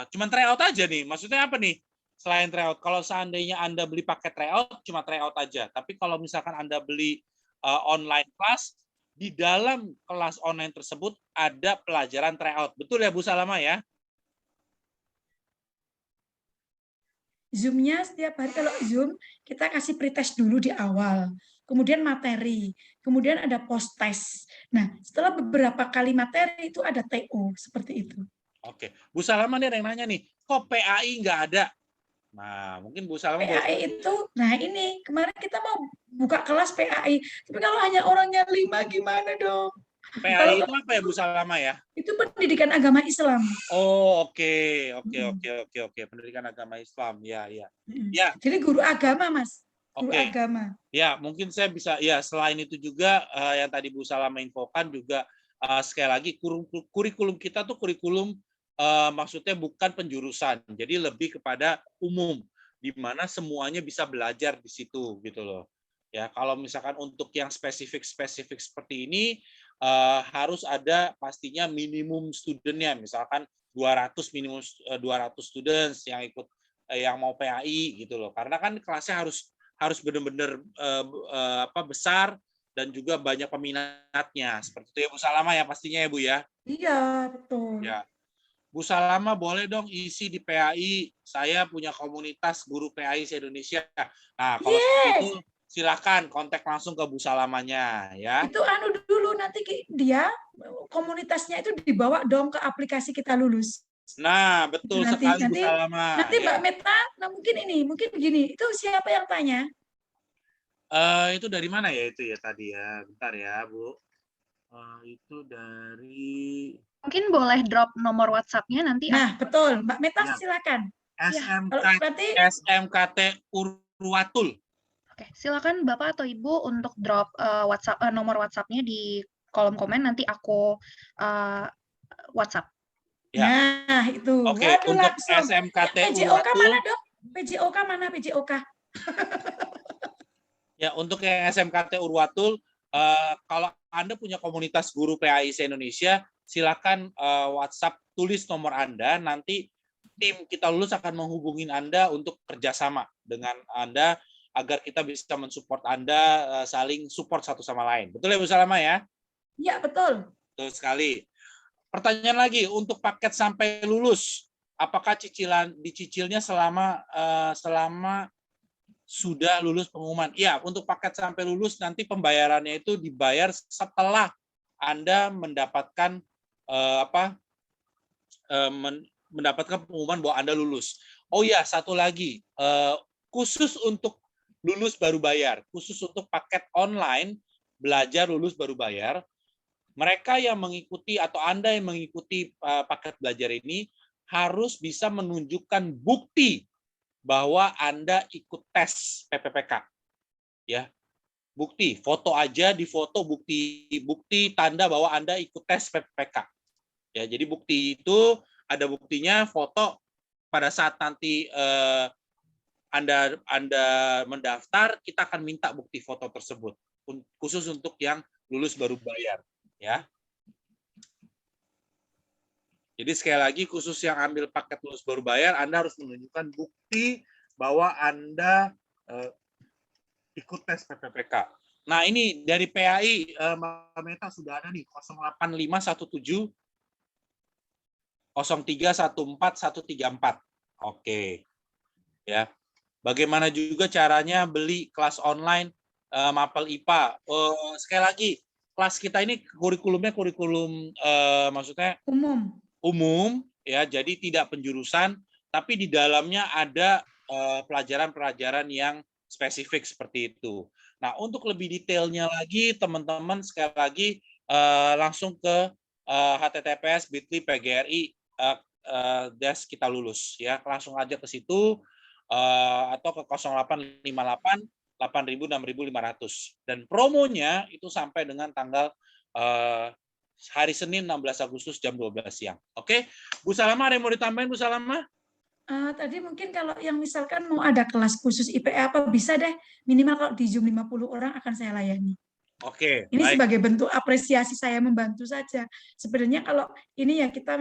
S3: Cuman tryout aja nih. Maksudnya apa nih? Selain tryout, kalau seandainya Anda beli paket tryout, cuma tryout aja. Tapi kalau misalkan Anda beli online class, di dalam kelas online tersebut ada pelajaran tryout. Betul ya, Bu Salama ya?
S1: Zoom-nya setiap hari, kalau Zoom kita kasih pretest dulu di awal, kemudian materi, kemudian ada post test. Nah, setelah beberapa kali materi itu ada TO, seperti itu.
S3: Oke, Bu Salama nih ada yang nanya nih, kok PAI nggak ada? Nah, mungkin Bu Salama
S1: PAI itu, nah ini kemarin kita mau buka kelas PAI, tapi kalau hanya orangnya 5 gimana dong?
S3: PAI itu apa ya, Bu Salama ya?
S1: Itu pendidikan agama Islam.
S3: Oh, oke. Pendidikan agama Islam, ya.
S1: Jadi guru agama, Mas. Guru
S3: Oke.
S1: agama.
S3: Ya, mungkin saya bisa, ya selain itu juga yang tadi Bu Salama infokan juga sekali lagi kurikulum kita tuh kurikulum maksudnya bukan penjurusan, jadi lebih kepada umum, di mana semuanya bisa belajar di situ gitu loh. Ya, kalau misalkan untuk yang spesifik seperti ini harus ada pastinya minimum studentnya, misalkan 200 minimum 200 students yang ikut yang mau PAI gitu loh, karena kan kelasnya harus benar-benar besar dan juga banyak peminatnya, seperti itu ya Bu Salama ya pastinya ya Bu ya.
S1: Iya, betul.
S3: Ya. Bu Salama boleh dong isi di PAI, saya punya komunitas guru PAI se-Indonesia. Nah, kalau seperti itu silakan kontak langsung ke Bu Salamanya ya.
S1: Itu dulu nanti dia komunitasnya itu dibawa dong ke aplikasi kita lulus.
S3: Nah, betul sekali Bu Salama.
S1: Nanti Mbak Meta, nah mungkin gini, itu siapa yang tanya?
S3: Itu dari mana ya itu ya tadi ya? Bentar ya, Bu. Itu dari...
S5: Mungkin boleh drop nomor WhatsApp-nya nanti.
S1: Nah, betul. Mbak Meta
S3: ya.
S1: silakan.
S3: SMKT Urwatul.
S5: Oke, silakan Bapak atau Ibu untuk drop nomor WhatsApp-nya di kolom komen, nanti aku WhatsApp.
S3: Ya.
S1: Nah, itu.
S3: Oke,
S1: Waduh,
S3: untuk
S1: langsung.
S3: SMKT
S1: PJOK
S3: Urwatul,
S1: mana, Dok? PJOK mana, PJOK?
S3: ya untuk yang SMKT Urwatul, kalau Anda punya komunitas guru PAI se-Indonesia, silakan WhatsApp, tulis nomor Anda, nanti tim Kita Lulus akan menghubungin Anda untuk kerjasama dengan Anda agar kita bisa mensupport Anda, saling support satu sama lain. Betul ya Bu Salama ya?
S1: Iya, betul.
S3: Betul sekali. Pertanyaan lagi, untuk paket sampai lulus, apakah dicicilnya selama sudah lulus pengumuman? Ya, untuk paket sampai lulus nanti pembayarannya itu dibayar setelah Anda mendapatkan mendapatkan pengumuman bahwa Anda lulus. Oh ya, satu lagi, khusus untuk lulus baru bayar, khusus untuk paket online belajar lulus baru bayar, mereka yang mengikuti atau Anda yang mengikuti paket belajar ini harus bisa menunjukkan bukti bahwa Anda ikut tes PPPK. Ya. Bukti, foto aja, di foto bukti tanda bahwa Anda ikut tes PPPK. Ya, jadi bukti itu ada buktinya, foto pada saat nanti Anda mendaftar, kita akan minta bukti foto tersebut khusus untuk yang lulus baru bayar, ya. Jadi sekali lagi, khusus yang ambil paket lulus baru bayar, Anda harus menunjukkan bukti bahwa Anda ikut tes PPPK. Nah, ini dari PAI, Mbak Meta sudah ada nih, 08517 0314 134. Oke. Ya. Bagaimana juga caranya beli kelas online Mapel IPA? Sekali lagi, kelas kita ini kurikulumnya kurikulum maksudnya umum ya, jadi tidak penjurusan, tapi di dalamnya ada pelajaran-pelajaran yang spesifik seperti itu. Nah, untuk lebih detailnya lagi, teman-teman sekali lagi langsung ke https://bit.ly/PGRI Kita Lulus ya, langsung aja ke situ atau ke 0858 8.000 6.500. Dan promonya itu sampai dengan tanggal hari Senin 16 Agustus jam 12 siang. Oke, Bu Salama, ada yang mau ditambahin, Bu Salama?
S1: Tadi mungkin kalau yang misalkan mau ada kelas khusus IPA apa bisa deh, minimal kalau di Zoom 50 orang akan saya layani.
S3: Oke,
S1: ini
S3: baik.
S1: Sebagai bentuk apresiasi saya membantu saja. Sebenarnya kalau ini ya kita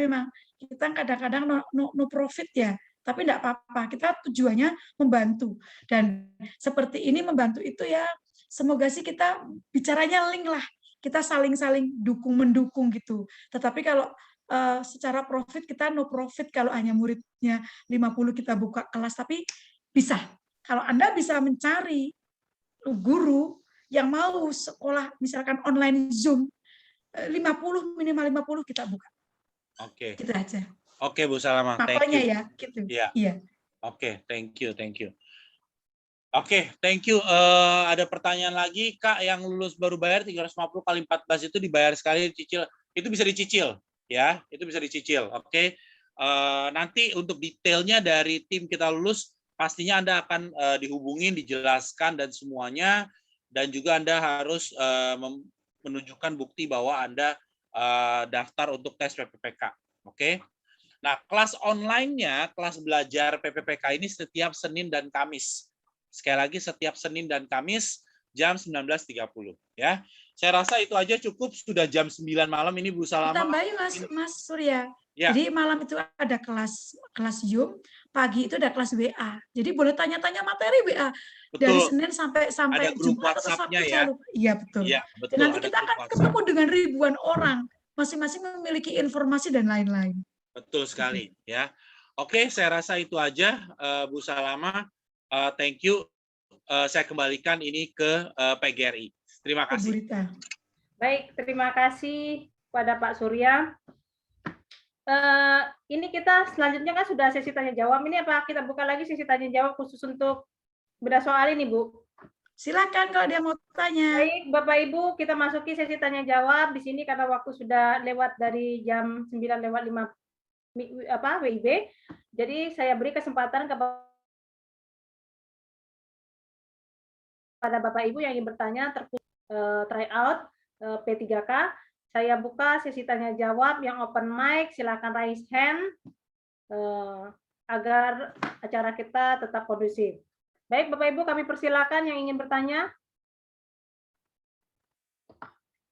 S1: kadang-kadang no profit ya, tapi enggak apa-apa. Kita tujuannya membantu. Dan seperti ini membantu itu ya, semoga sih kita bicaranya link lah. Kita saling-saling mendukung gitu. Tetapi kalau secara profit kita no profit kalau hanya muridnya 50 kita buka kelas, tapi bisa. Kalau Anda bisa mencari guru yang mau sekolah misalkan online Zoom 50 minimal 50 kita buka.
S3: Oke.
S1: Gitu aja.
S3: Oke, Bu Salama.
S1: Thank you. Ya, gitu.
S3: Iya.
S1: Iya.
S3: Oke, thank you. Oke, thank you. Ada pertanyaan lagi, Kak, yang lulus baru bayar 350 kali 14 itu dibayar sekali dicicil. Itu bisa dicicil, ya. Itu bisa dicicil. Oke. Nanti untuk detailnya dari tim Kita Lulus pastinya Anda akan dihubungin, dijelaskan dan semuanya, dan juga Anda harus menunjukkan bukti bahwa Anda daftar untuk tes PPPK. Oke. Nah, kelas online-nya, kelas belajar PPPK ini setiap Senin dan Kamis. Sekali lagi, setiap Senin dan Kamis jam 19.30. Ya. Saya rasa itu aja cukup, sudah jam 9 malam ini Bu Salama.
S1: Tambahin Mas Surya.
S3: Ya.
S1: Jadi malam itu ada kelas Zoom, pagi itu ada kelas WA. Jadi boleh tanya-tanya materi WA.
S3: Betul.
S1: Dari Senin sampai
S3: ada grup
S1: Jumat atau Sabtu
S3: ya.
S1: Iya, betul.
S3: Iya, betul.
S1: Dan nanti kita akan ketemu dengan ribuan orang. Masing-masing memiliki informasi dan lain-lain.
S3: Betul sekali. Ya. Oke, saya rasa itu aja, Bu Salama. Thank you. Saya kembalikan ini ke PGRI. Terima kasih.
S2: Baik, terima kasih kepada Pak Surya. Ini kita selanjutnya kan sudah sesi tanya jawab. Ini apa kita buka lagi sesi tanya jawab khusus untuk beda soal ini, Bu?
S1: Silakan kalau dia mau tanya.
S2: Baik, Bapak Ibu, kita masuki sesi tanya jawab di sini karena waktu sudah lewat dari jam 9:05 WIB. Jadi saya beri kesempatan kepada Bapak Ibu yang ingin bertanya terkait tryout P3K. Saya buka sesi tanya jawab. Yang open mic silakan raise hand agar acara kita tetap kondusif. Baik, Bapak Ibu, kami persilakan yang ingin bertanya.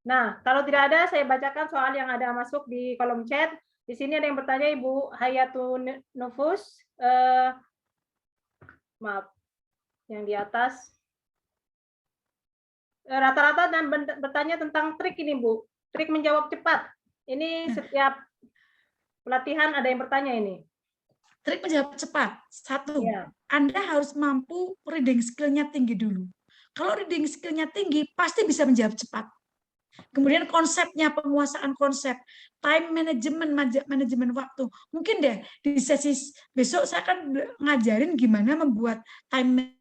S2: Nah, kalau tidak ada, saya bacakan soal yang ada masuk di kolom chat. Di sini ada yang bertanya, Ibu Hayatun Nufus. Maaf, yang di atas. Rata-rata dan bertanya tentang trik ini, Bu. Trik menjawab cepat. Ini setiap pelatihan ada yang bertanya ini.
S1: Trik menjawab cepat. Satu,
S2: Ya.
S1: Anda harus mampu reading skill-nya tinggi dulu. Kalau reading skill-nya tinggi, pasti bisa menjawab cepat. Kemudian konsepnya, penguasaan konsep, time management, manajemen waktu. Mungkin deh di sesi besok saya akan ngajarin gimana membuat time